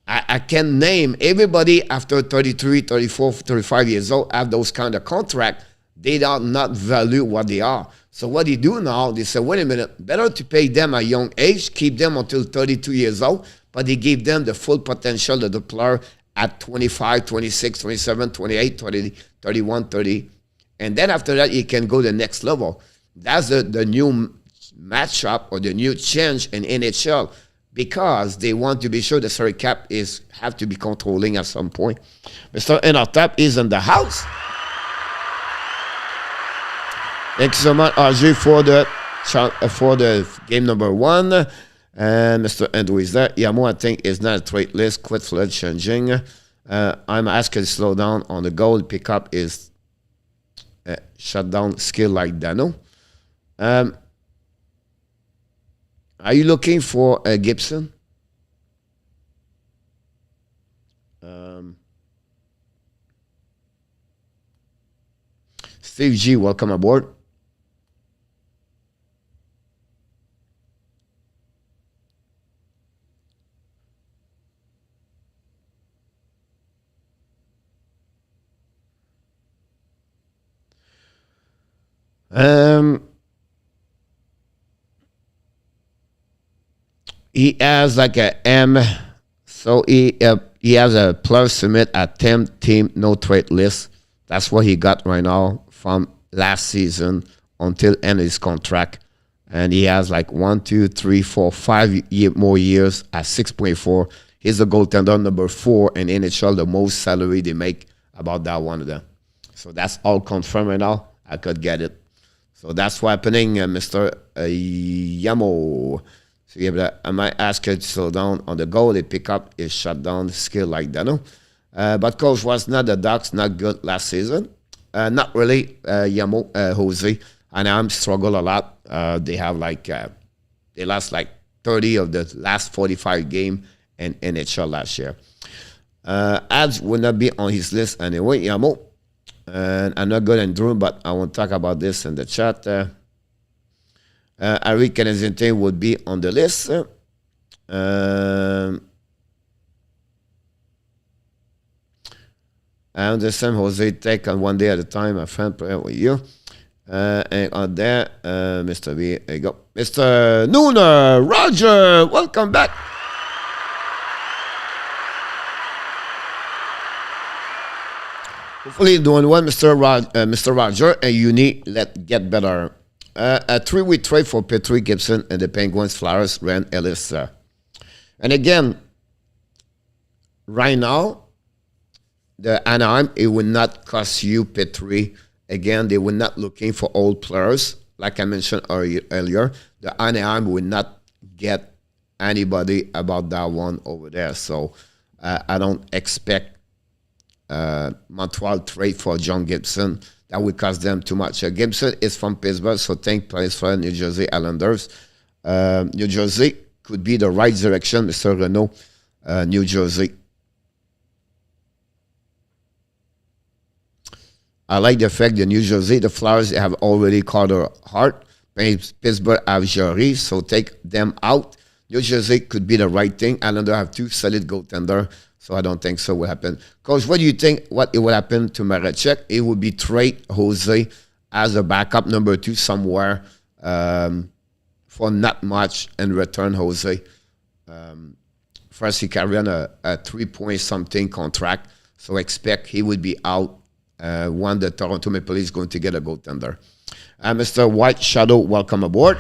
I can name everybody after 33, 34, 35 years old have those kind of contracts. They are not value what they are. So what they do now, they say, wait a minute, better to pay them at a young age, keep them until 32 years old, but they give them the full potential of the player at 25, 26, 27, 28, 30, 31, 30. And then after that, you can go to the next level. That's the new matchup or the new change in NHL because they want to be sure the salary cap have to be controlling at some point. Mr. ENORTAP is in the house. Thank you so much, RJ, for the game number 1. And Mr. Andrew is there. Yamo, I think, is not a trade list. Quite flood changing. I'm asking to slow down on the goal. Pickup is shutdown skill like Dano. Are you looking for a Gibson? Steve G, welcome aboard. He has like a M, so he has a plus submit at 10 team no trade list. That's what he got right now from last season until end of his contract, and he has like 1, 2, 3, 4, 5 more years at 6.4. He's the goaltender number 4 in NHL, the most salary they make about that one of them. So that's all confirmed right now. I could get it. So that's what's happening, Mr. Yamo. So yeah, I might ask you to slow down on the goal. They pick up his shutdown skill like that. But coach was not the Ducks, not good last season. Not really, Yamo, Jose. And I'm struggle a lot. They have like, they lost like 30 of the last 45 game in NHL last year. Ads will not be on his list anyway, Yamo. And I'm not good in Drew, but I won't talk about this in the chat. Harry Kensington would be on the list. I understand Jose take on one day at a time. My friend, prayer with you. And on there, Mr. B, there you go. Mr. Nooner, Roger, welcome back. Hopefully you're doing well, Mr. Roger, and you need get better. A 3-week trade for Petrie, Gibson, and the Penguins, Flowers, Ren, Ellis. And again, right now, the Anaheim, it will not cost you Petrie. Again, they were not looking for old players. Like I mentioned earlier, the Anaheim will not get anybody about that one over there. So I don't expect Montreal trade for John Gibson. That would cost them too much. Gibson is from Pittsburgh, so think plays for New Jersey Islanders. New Jersey could be the right direction, Mr. Renault, New Jersey. I like the fact that New Jersey, the Flyers have already Carter Hart. Pittsburgh have Jarry, so take them out. New Jersey could be the right thing. Islanders have 2 solid goaltenders. So I don't think so will happen. Coach, what do you think what it will happen to Marechek? It would be trade Jose as a backup number 2 somewhere for not much and return Jose. First, he carry on a 3-point-something contract. So expect he would be out when the Toronto Maple Leafs is going to get a goaltender. Mr. White Shadow, welcome aboard.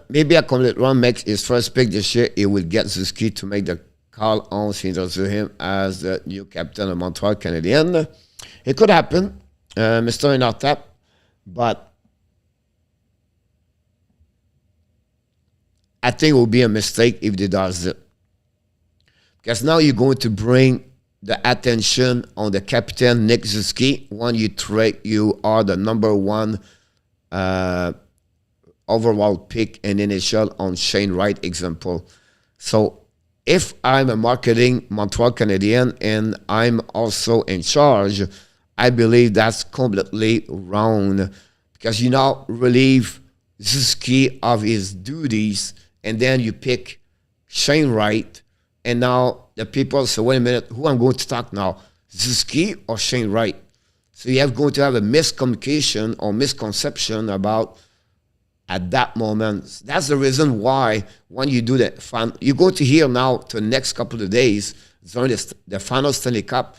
Maybe a complete run makes his first pick this year. He will get Zuski to make the call on to him as the new captain of Montreal Canadiens. It could happen, Mr. ENORTAP, but I think it will be a mistake if they does it. Because now you're going to bring the attention on the captain, Nick Zuski. When you are the number 1 overall pick in NHL on Shane Wright example. So if I'm a marketing Montreal Canadien and I'm also in charge, I believe that's completely wrong because you now relieve Zuski of his duties and then you pick Shane Wright and now the people say, wait a minute, who I'm going to talk now? Zuski or Shane Wright? So you have going to have a miscommunication or misconception about at that moment. That's the reason why when you do that, you're going to hear now to the next couple of days during the final Stanley Cup,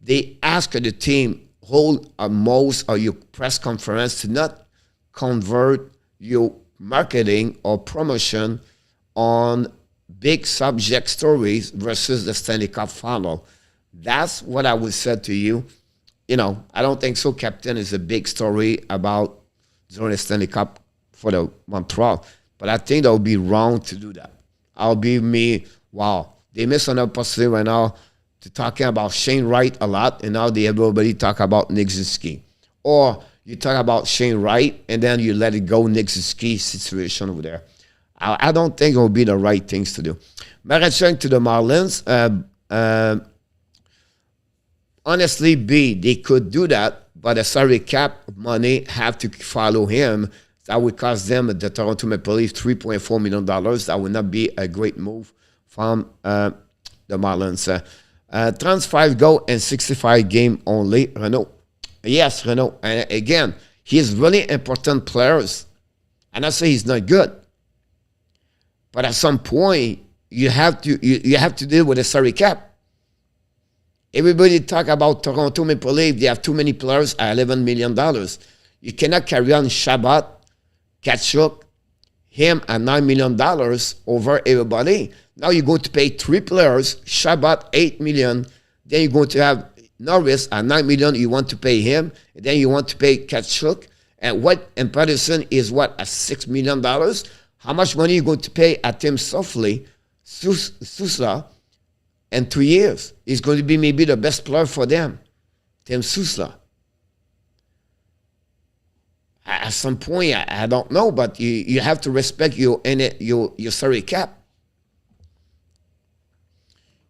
they ask the team hold a most or your press conference to not convert your marketing or promotion on big subject stories versus the Stanley Cup final. That's what I would say to you. You know, I don't think so. Captain is a big story about during the Stanley Cup for the Montreal, but I think that would be wrong to do that. I'll be me. Wow, they miss another possibility right now to talking about Shane Wright a lot, and now everybody talk about Nick Suzuki. Or you talk about Shane Wright, and then you let it go Nick Suzuki situation over there. I don't think it will be the right things to do. Marching to the Marlins, honestly, they could do that, but the salary cap money have to follow him. That would cost them, the Toronto Maple Leafs, $3.4 million. That would not be a great move from the Marlins. 35 goal and 65 game only, Renault. Yes, Renault. And again, he's really important players. And I say he's not good. But at some point, you have to deal with the salary cap. Everybody talk about Toronto Maple Leafs. They have too many players at $11 million. You cannot carry on Shabbat, Kachuk, him at $9 million over everybody. Now you're going to pay 3 players, Shabbat $8 million. Then you're going to have Norris at $9 million. You want to pay him. And then you want to pay Kachuk. And Patterson is what, at $6 million? How much money are you going to pay at Tim Softly, Sousa, in 2 years? He's going to be maybe the best player for them, Tim Sousa. At some point, I don't know, but you have to respect your salary cap.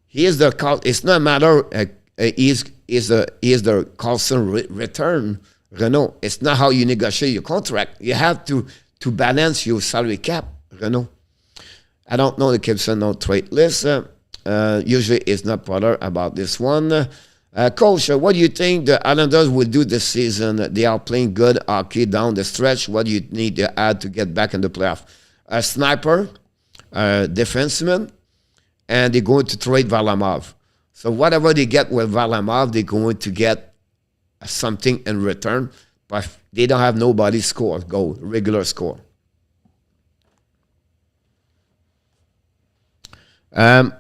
Here's the call. It's not a matter. Is the Carlson return, Renault? It's not how you negotiate your contract. You have to balance your salary cap, Renault. I don't know the Gibson no trade list. Usually, it's not bothered about this one. Coach, what do you think the Islanders will do this season? They are playing good hockey down the stretch. What do you need to add to get back in the playoff? A sniper, a defenseman, and they're going to trade Varlamov. So whatever they get with Varlamov, they're going to get something in return. But they don't have nobody score, regular score. You're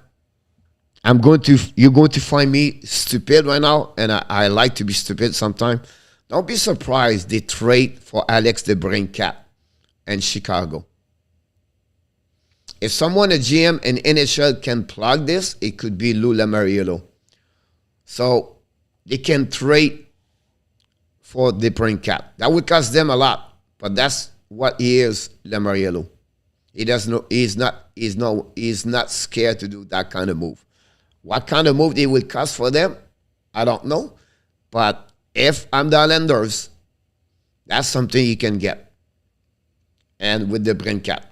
going to find me stupid right now, and I like to be stupid sometimes. Don't be surprised they trade for Alex DeBrincat in Chicago. If someone, a GM in NHL, can plug this, it could be Lou Lamoriello. So they can trade for DeBrincat. That would cost them a lot, but that's what he is, Lamoriello. He's not scared to do that kind of move. What kind of move they will cost for them, I don't know. But if I'm the Islanders, that's something you can get. And with the Brincat,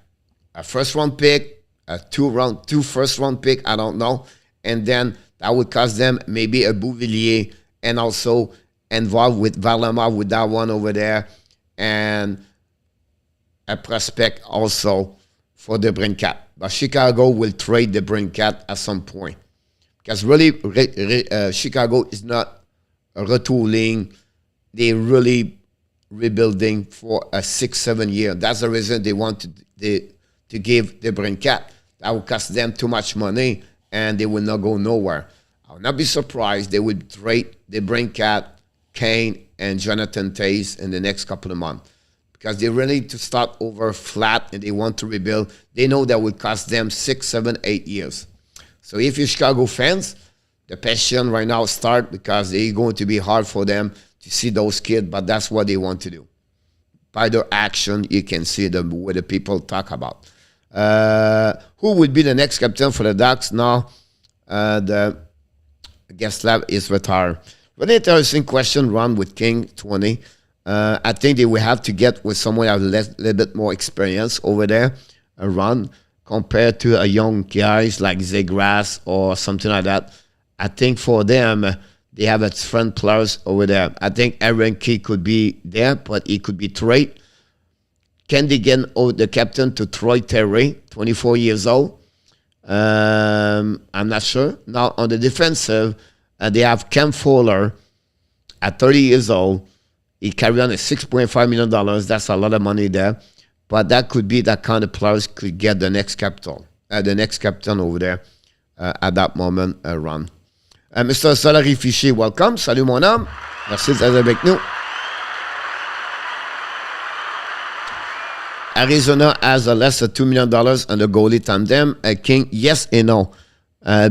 a first-round pick, two first-round pick, I don't know. And then that would cost them maybe a Bouvillier and also involved with Varlamov with that one over there. And a prospect also for the Brincat. But Chicago will trade the Brincat at some point. Because really, Chicago is not retooling. They're really rebuilding for a 6-7 year. That's the reason they want to give the Brincat. That will cost them too much money, and they will not go nowhere. I will not be surprised they would trade the Brincat, Kane, and Jonathan Toews in the next couple of months. Because they're ready to start over flat, and they want to rebuild. They know that will cost them 6, 7, 8 years. So if you're Chicago fans, the passion right now start because it's going to be hard for them to see those kids, but that's what they want to do. By their action, you can see them what the people talk about. Who would be the next captain for the Ducks now? The Getzlaf is retired. Very interesting question, Ron, with King 20. I think they will have to get with someone who has a little bit more experience over there, Ron, compared to a young guys like Zegras or something like that. I think for them, they have a friend players over there. I think Aaron Key could be there, but he could be traded. Can they get the captain to Troy Terry, 24 years old? I'm not sure. Now, on the defensive, they have Cam Fowler at 30 years old. He carried on at $6.5 million. That's a lot of money there. But that could be that kind of players could get the next captain over there at that moment run. Mr. Salary Fichier, welcome. Salut mon homme. Merci d'être avec nous. Arizona has a less than $2 million on the goalie tandem. King, yes and no.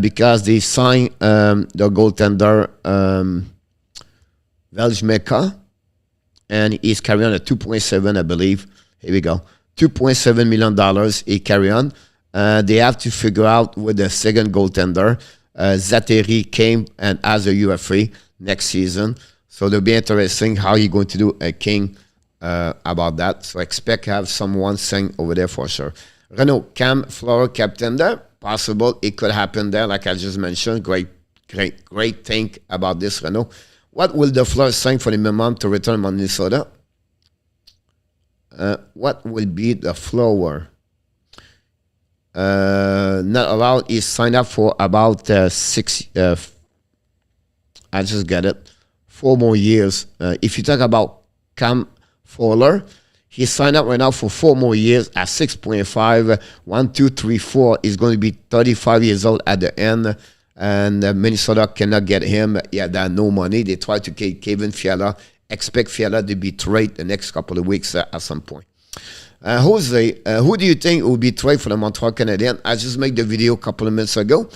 Because they signed the goaltender Veljmeka, and he's carrying on at 2.7, I believe. Here we go. $2.7 million he carry on. They have to figure out with the second goaltender. Zateri came and as a UFA next season. So it'll be interesting how you're going to do a King about that. So expect to have someone sing over there for sure. Renault, Cam, Flora, captain there. Possible. It could happen there, like I just mentioned. Great think about this, Renault. What will the Flyers sign for the minimum to return to Minnesota? What will be the floor? Not allowed. He signed up for about 6. I just get it. 4 more years. If you talk about Cam Fowler, he signed up right now for 4 more years at 6.5. 1, 2, 3, 4. He's going to be 35 years old at the end. And Minnesota cannot get him. Yeah, they have no money. They try to get Kevin Fiala. Expect Fiala to be traded the next couple of weeks at some point. Jose, who do you think will be traded for the Montreal Canadiens? I just made the video a couple of minutes ago.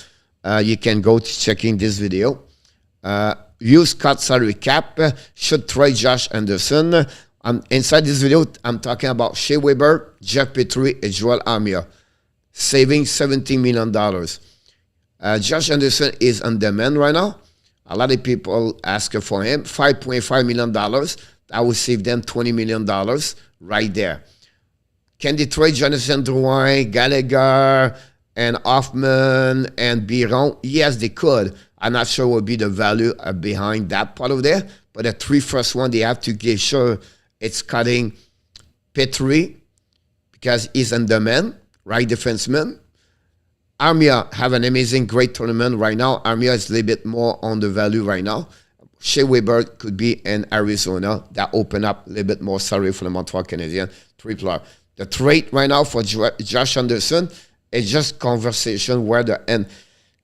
You can go to checking this video. Use cut salary cap. Should trade Josh Anderson. Inside this video, I'm talking about Shea Weber, Jeff Petrie, and Joel Armia. Saving $17 million. Josh Anderson is on demand right now. A lot of people asking for him. $5.5 million. That will save them $20 million right there. Can they trade Jonathan Drouin, Gallagher, and Hoffman, and Biron? Yes, they could. I'm not sure what would be the value behind that part of there. But the 3 first one, they have to get sure it's cutting Petrie because he's on demand, right defenseman. Armia have an amazing, great tournament right now. Armia is a little bit more on the value right now. Shea Weber could be in Arizona. That open up a little bit more salary for the Montreal Canadiens. 3 players. The trade right now for Josh Anderson is just conversation where the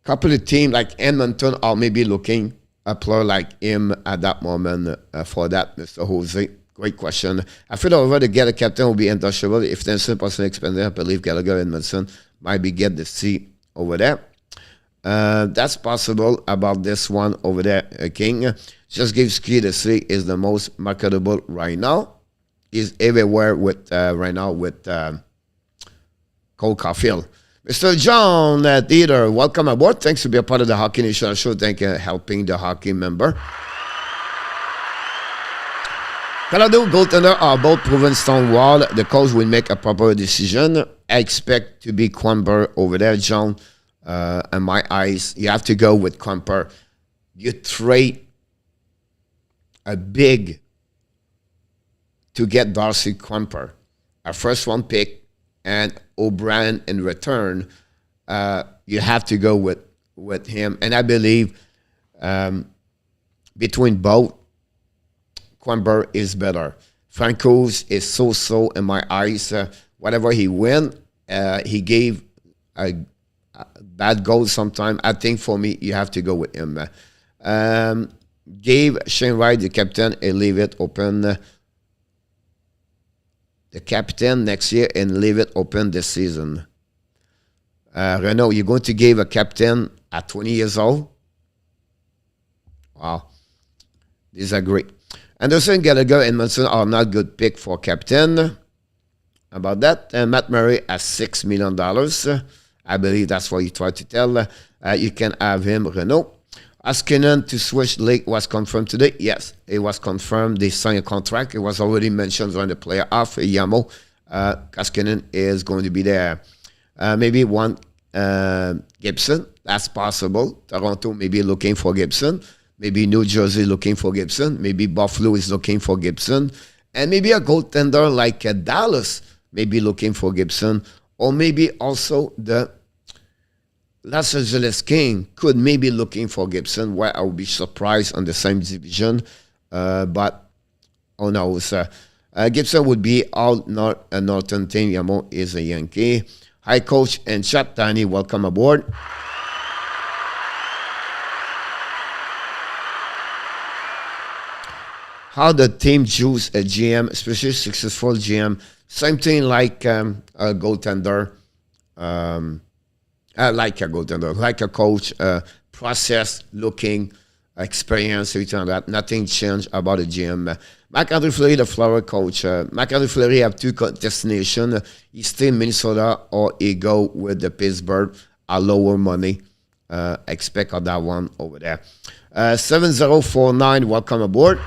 couple of teams like Edmonton are maybe looking a player like him at that moment for that, Mr. Jose. Great question. I feel over to get a captain will be untouchable. If there's a person expanded, I believe Gallagher and Edmondson might be get the C over there. That's possible about this one over there, King. Just gives key the C is the most marketable right now. Is everywhere with right now with Cole Caulfield. Mr. John Theater, welcome aboard. Thanks to be a part of the Hockey Nation show. Thank you for helping the hockey member. Colorado goaltender are both proven stonewall. The coach will make a proper decision. I expect to be Quamper over there, John. In my eyes, you have to go with Quamper. You trade a big to get Darcy Quamper, a first-round pick, and O'Brien in return. You have to go with him. And I believe between both, Quamper is better. Francouz is so in my eyes. Whatever he win, he gave a bad goal sometime. I think for me, you have to go with him. Gave Shane Wright the captain and leave it open. The captain next year and leave it open this season. Renault, you're going to give a captain at 20 years old? Wow. These are great. Anderson, Gallagher, and Munson are not good pick for captain. About that. And Matt Murray at $6 million. I believe that's what you tried to tell. You can have him, Renault. Askinen to switch league was confirmed today. Yes, it was confirmed. They signed a contract. It was already mentioned on the player off Yamo. Askinen is going to be there. Maybe one Gibson. That's possible. Toronto may be looking for Gibson. Maybe New Jersey looking for Gibson. Maybe Buffalo is looking for Gibson. And maybe a goaltender like Dallas may be looking for Gibson. Or maybe also the Los Angeles King could maybe looking for Gibson, where I would be surprised on the same division. But who knows? Gibson would be all Northern team. Yamo is a Yankee. Hi, Coach and chat. Danny, welcome aboard. How the team choose a GM, especially successful GM. Same thing like a goaltender. Like a goaltender, like a coach, process, looking, experience, everything like that. Nothing changed about the GM. Marc-Andre Fleury, the Florida coach. Marc-Andre Fleury have two destinations. He stay in Minnesota or he go with the Pittsburgh at lower money. Expect on that one over there. 7049, welcome aboard.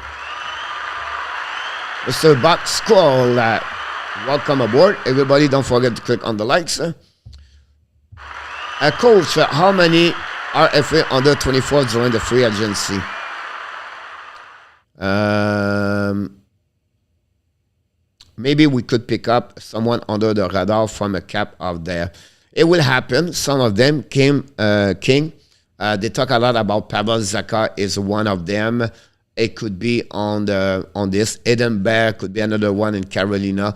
Mr. Buck Scroll, welcome aboard. Everybody, don't forget to click on the likes. Coach, how many RFA under 24 joined the free agency? Maybe we could pick up someone under the radar from a cap out there. It will happen. Some of them came King. They talk a lot about Pavel Zacha is one of them. It could be on this. Eden Bear could be another one in Carolina.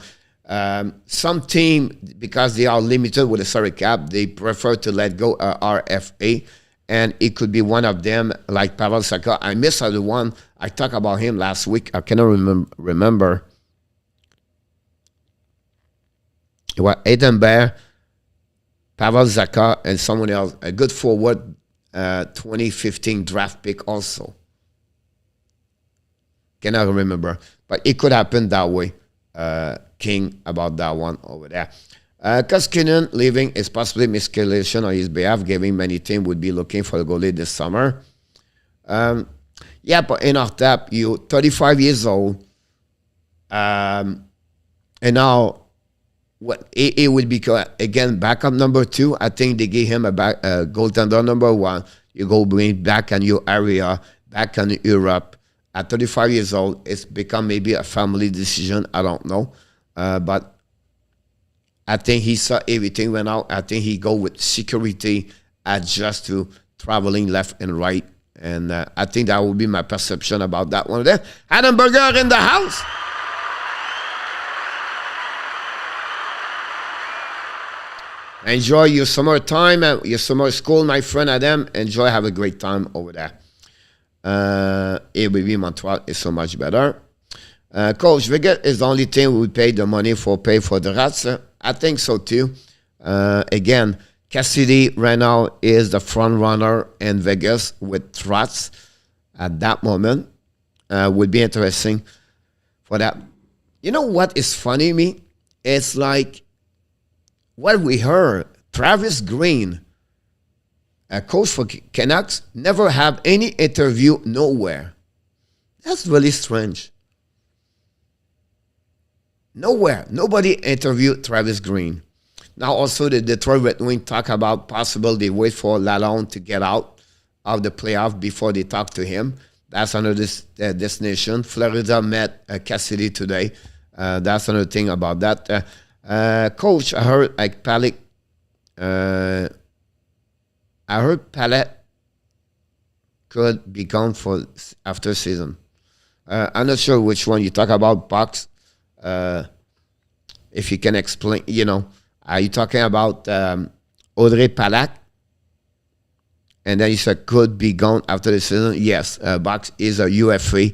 Some team, because they are limited with a salary cap, they prefer to let go RFA, and it could be one of them, like Pavel Zacha. I missed the one. I talked about him last week. I cannot remember. It was Eden Bear, Pavel Zacha, and someone else. A good forward, 2015 draft pick also. Cannot remember, but it could happen that way. King about that one over there. Koskinen leaving is possibly miscalculation on his behalf, given many teams would be looking for a goalie this summer. Yeah, but ENORTAP, you 35 years old, and now what it would be again backup number 2. I think they gave him a goaltender number 1. You go bring back a new area, back in Europe. At 35 years old, it's become maybe a family decision. I don't know. But I think he saw everything went out. I think he go with security, adjust to traveling left and right. And I think that would be my perception about that one there. Adam Burger in the house. Enjoy your summer time, your summer school, my friend Adam. Enjoy, have a great time over there. ABB Montreal is so much better. Coach, Vegas is the only team we pay the money for the Rats. I think so too. Again, Cassidy right now is the front runner in Vegas with Rats at that moment. Would be interesting for that. You know what is funny to me? It's like what we heard. Travis Green, a coach for Canucks, never have any interview nowhere. That's really strange. Nowhere. Nobody interviewed Travis Green. Now also the Detroit Red Wings talk about possible they wait for Lalonde to get out of the playoff before they talk to him. That's another destination. Florida met Cassidy today. That's another thing about that. Coach, I heard like Palek. I heard Palette could be gone for after season. I'm not sure which one you talk about, Box. If you can explain, you know, are you talking about Audrey Palak? And then you said could be gone after the season. Yes, Box is a UFA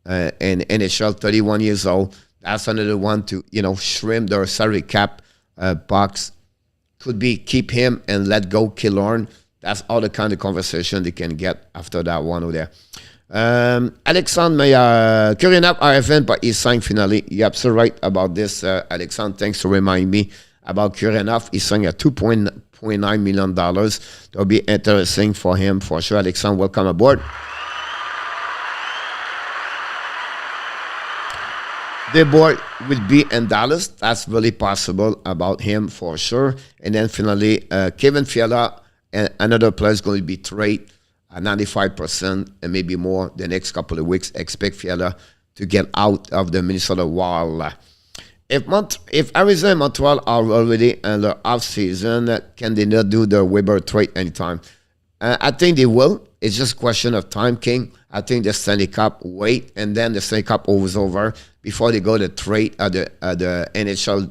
and NHL, 31 years old. That's another one to, you know, shrimp their salary cap. Box could be keep him and let go Killorn. That's all the kind of conversation they can get after that one over there. Alexandre, current up RFN, but he signed finally. You're absolutely right about this, Alexandre. Thanks for reminding me about current up. He signed at $2.9 million. That'll be interesting for him for sure. Alexandre, welcome aboard. The boy will be in Dallas. That's really possible about him for sure. And then finally, Kevin Fiala, and another player is going to be traded at 95% and maybe more the next couple of weeks. Expect Fiala to get out of the Minnesota Wild. if Arizona and Montreal are already in the off season, can they not do the Weber trade anytime? I think they will. It's just a question of time, King. I think the Stanley Cup wait, and then the Stanley Cup was over before they go to trade at the NHL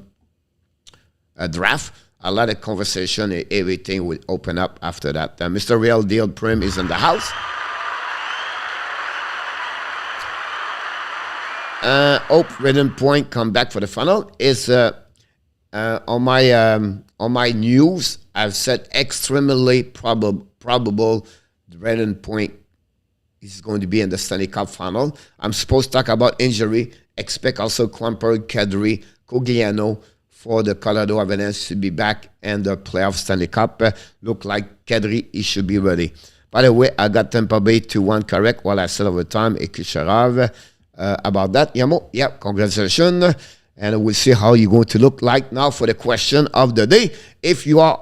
draft. A lot of conversation, everything will open up after that. Mr. Real Deal Prim is in the house. Hope Redden Point come back for the final. Is on my news, I've said extremely probable Redden Point is going to be in the Stanley Cup final. I'm supposed to talk about injury. Expect also Quamper, Kadri, Cogliano for the Colorado Avalanche to be back in the playoff Stanley Cup. Look like Kadri, he should be ready. By the way, I got Tampa Bay 2-1 correct while I said overtime. Ekisharav. About that, Yamo. Yep, congratulations. And we'll see how you're going to look like now for the question of the day. If you are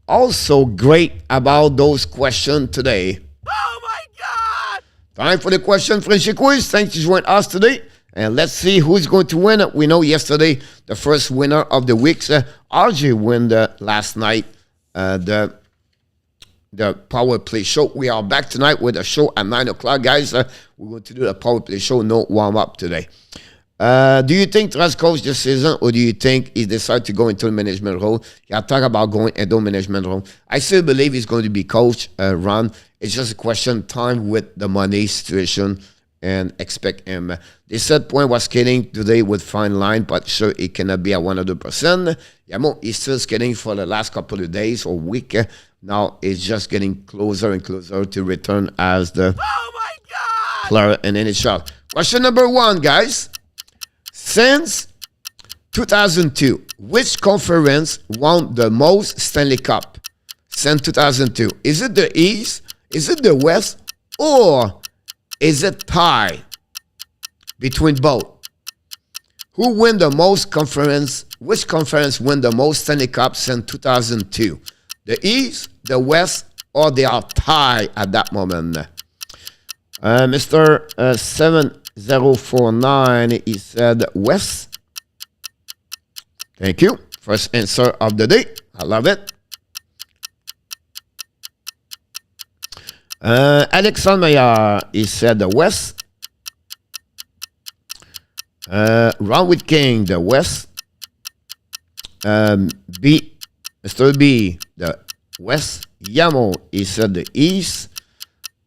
also great about those questions today. Oh my God! Time for the question, Frenchy Quiz. Thanks for joining us today. And let's see who's going to win. We know yesterday the first winner of the week, RJ, won last night the Power Play Show. We are back tonight with a show at 9 o'clock, guys. We're going to do the Power Play Show, no warm-up today. Do you think Trust coach this season, or do you think he decided to go into a management role? Yeah, talk about going into a management role. I still believe he's going to be coach, Ron. It's just a question of time with the money situation, and expect him. They said Point was skating today with fine line, but sure, it cannot be at 100%. Yamo, he's still skating for the last couple of days or week. Now it's just getting closer and closer to return as the player in NHL. Question number 1, guys. Since 2002, which conference won the most Stanley Cup? Since 2002. Is it the East? Is it the West? Or is it tie between both? Who win the most conference? Which conference win the most Stanley Cup since 2002? The East, the West, or they are tied at that moment? Mr. 7049, he said West. Thank you. First answer of the day. I love it. Alexandre, he said the West. Ron with King, the West. Mr. B, the West. Yamo, he said the East.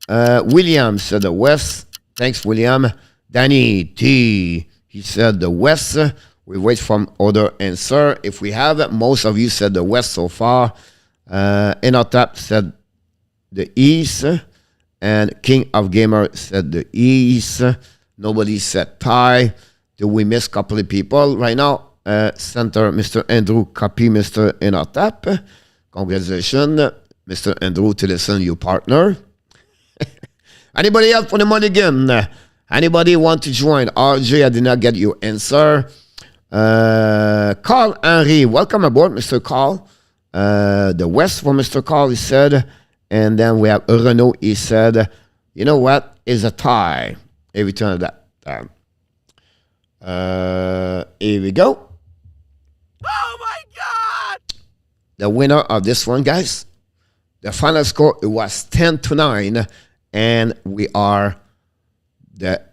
William said the West. Thanks, William. Danny T, he said the West. We wait for other answer. If we have it, most of you said the West so far. ENORTAP said the East. And King of Gamer said the East. Nobody said tie. Do we miss a couple of people right now? Center, Mr. Andrew, copy Mr. ENORTAP. Congratulations, Mr. Andrew, to listen your partner. Anybody else for the money again? Anybody want to join? RJ, I did not get your answer. Carl Henry, welcome aboard, Mr. Carl. The West for Mr. Carl, he said. And then we have Renault, he said, you know what? It's a tie. Every turn of that time. Here we go. Oh my God! The winner of this one, guys. The final score, it was 10-9. And we are the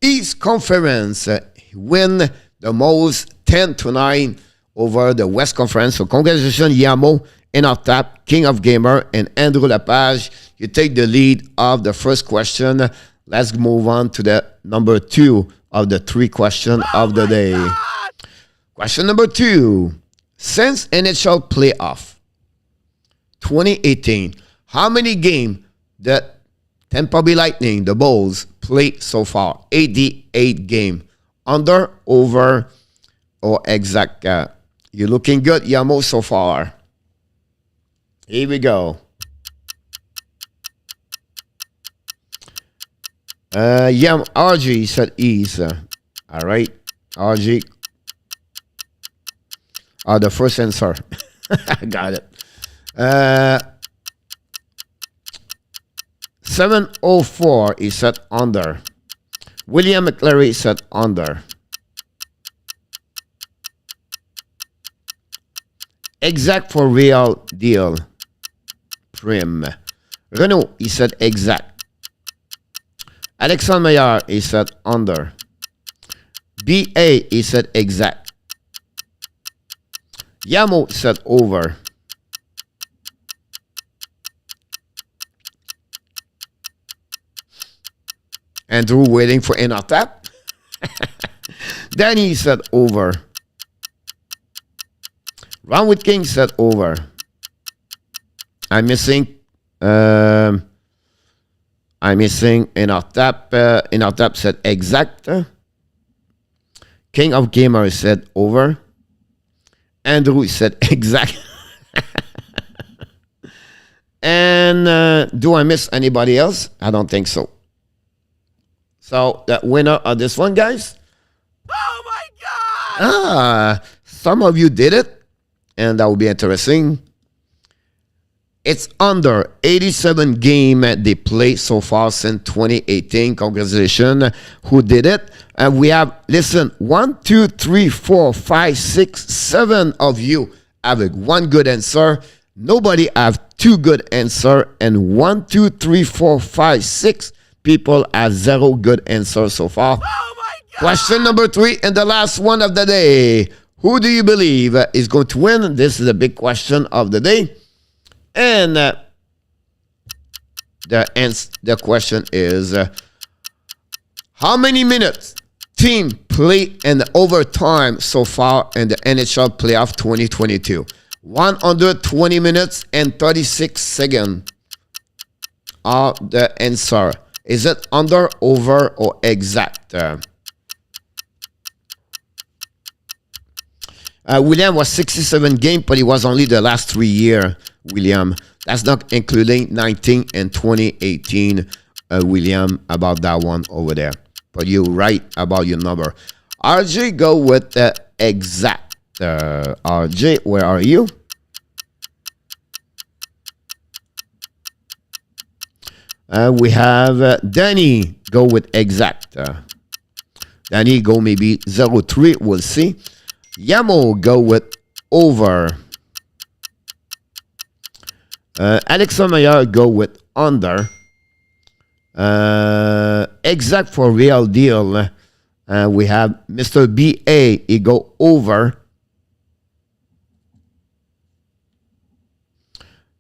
East Conference win the most 10-9 over the West Conference. So congratulations, Yamo, ENORTAP, King of Gamer, and Andrew Lepage. You take the lead of the first question. Let's move on to the number 2 of the 3 questions of the day. God! Question number 2. Since NHL playoff 2018, how many games that Tampa Bay Lightning, the Bulls, played so far? 88 game. Under, over, or exact? You're looking good, Yamo, so far. Here we go. RG said ease. All right. RG. The first answer. I got it. 704 is set under. William McClary said under. Exact for real deal. Prim. Renault, he said exact. Alexandre Maillard, he said under. BA, he said exact. Yamo said over. Andrew waiting for ENORTAP. Danny said over. Round with King said over. I'm missing ENORTAP. ENORTAP said exact. King of Gamers said over. Andrew said exact. And do I miss anybody else? I don't think so. So the winner of this one, guys. Oh my God! Some of you did it, and that will be interesting. It's under 87 game they played so far since 2018. Congratulations, who did it? And we have, listen, 1, 2, 3, 4, 5, 6, 7 of you have one good answer. Nobody have two good answer, and 1, 2, 3, 4, 5, 6 people have 0 good answers so far. Oh my God! Question number 3 and the last one of the day. Who do you believe is going to win? This is a big question of the day. And the question is, how many minutes team play in overtime so far in the NHL playoff 2022? 120 minutes and 36 seconds are the answer. Is it under, over, or exact? William was 67 games, but it was only the last 3 years, William. That's not including 19 and 2018, William, about that one over there. But you're right about your number. RJ, go with exact. RJ, where are you? We have Danny, go with exact. Danny, go maybe 0.3, we'll see. Yamo, go with over. Alexandre Maillard, go with under. Exact for real deal. We have Mr. BA, he go over.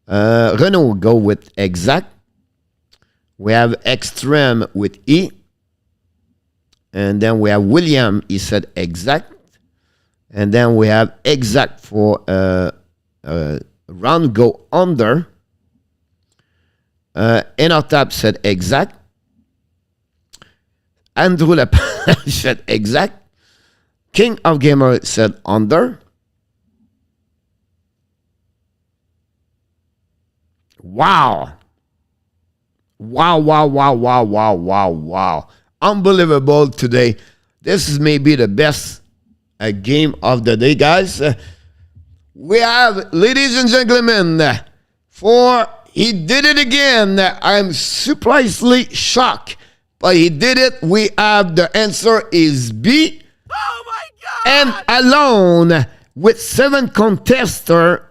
Renault, go with exact. We have Extreme with E. And then we have William, he said exact. And then we have exact for round go under. ENORTAP said exact. Andrew Lepage said exact. King of Gamer said under. Wow. Wow. Unbelievable today. This is maybe the best game of the day, guys. We have, ladies and gentlemen, for he did it again. I'm surprisingly shocked, but he did it. We have the answer is B. Oh my God! And alone with 7 contester,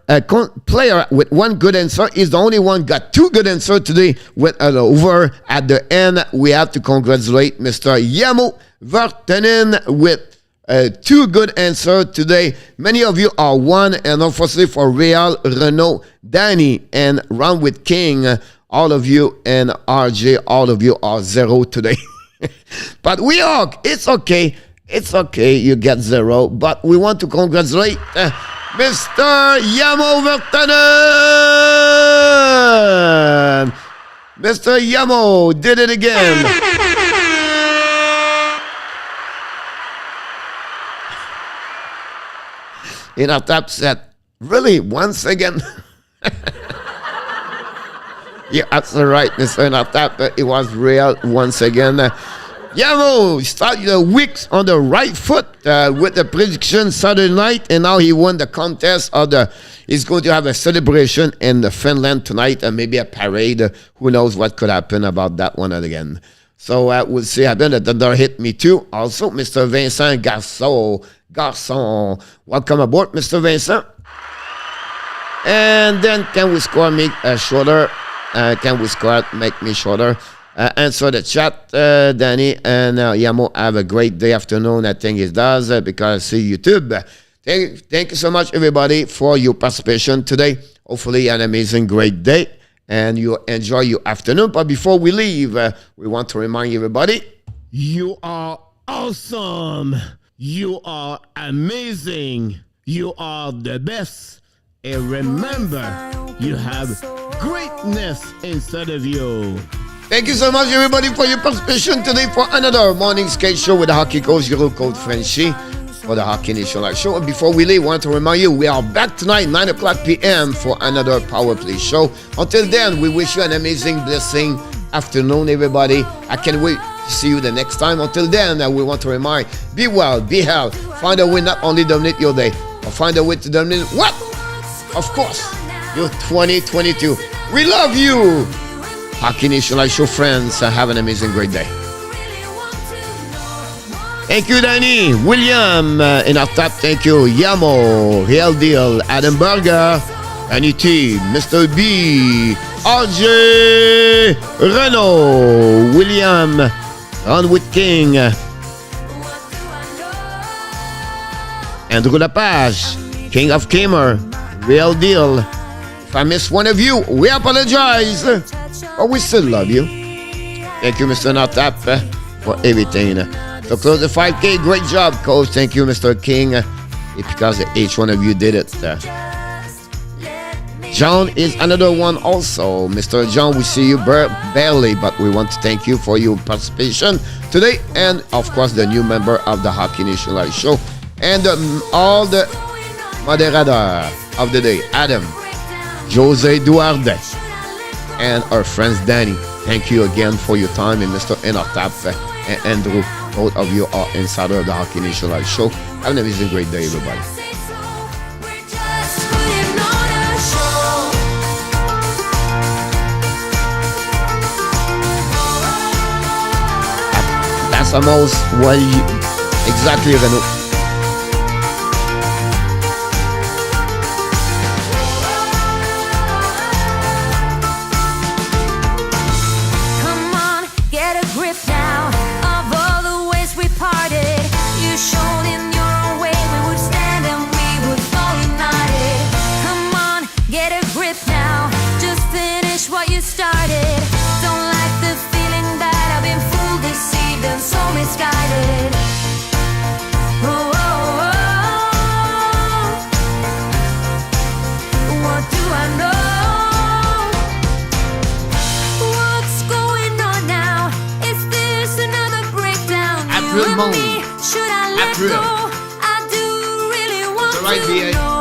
player with 1 good answer is the only one got 2 good answer today with an over. At the end, we have to congratulate Mr. Yamo Vertenen with 2 good answer today. Many of you are 1, and unfortunately for Real, Renault, Danny, and Round with King, all of you, and RJ, all of you are 0 today. But we are, it's okay. It's okay, you get 0, but we want to congratulate Mr. Yamo Vertenen. Mr. Yamo did it again. ENORTAP said, really, once again? You're absolutely right, Mr. ENORTAP. It was real once again. Yamo started the week on the right foot with the prediction Saturday night, and now he won the contest. He's going to have a celebration in Finland tonight, and maybe a parade. Who knows what could happen about that one again. So we'll see. I bet the thunder hit me too. Also, Mr. Vincent Garçon. Welcome aboard, Mr. Vincent. And then, can we score me shorter? Can we score make me shorter? Answer the chat, Danny. And Yamo, have a great day, afternoon. I think it does because I see YouTube. Thank you so much, everybody, for your participation today. Hopefully, an amazing, great day. And you enjoy your afternoon. But before we leave, we want to remind everybody, you are awesome. You are amazing. You are the best. And remember, you have greatness inside of you. Thank you so much, everybody, for your participation today for another morning skate show with the Hockey Coach, Euro Code FRENCHY, for the Hockey Nation Live show. And before we leave, I want to remind you, we are back tonight, 9 o'clock p.m. for another Power Play show. Until then, we wish you an amazing, blessing afternoon, everybody. I can't wait to see you the next time. Until then, we want to remind, be well, be healthy. Find a way not only dominate your day, but find a way to dominate what? Of course, your 2022. We love you. Hockey Nation Live show friends. Have an amazing, great day. Thank you, Danny. William, ENORTAP, thank you. Yamo, Real Deal, Adam Burger, Annie T, Mr. B, RJ, Renault, William, Ronwood King, Andrew Lapage, King of Gamer, Real Deal. If I miss one of you, we apologize, but we still love you. Thank you, Mr. ENORTAP, for everything. To close the 5K, great job, Coach. Thank you, Mr. King, because each one of you did it. John is another one also. Mr. John, we see you barely, but we want to thank you for your participation today. And, of course, the new member of the Hockey Nation Live show. And all the moderator of the day, Adam, Jose Duarte, and our friends Danny. Thank you again for your time, and Mr. ENORTAP and Andrew. Both of you are insider of the Hockey Nation Live show. Have an amazing, great day, everybody. That's almost what exactly, Renault. Should I let go? I do really want to know.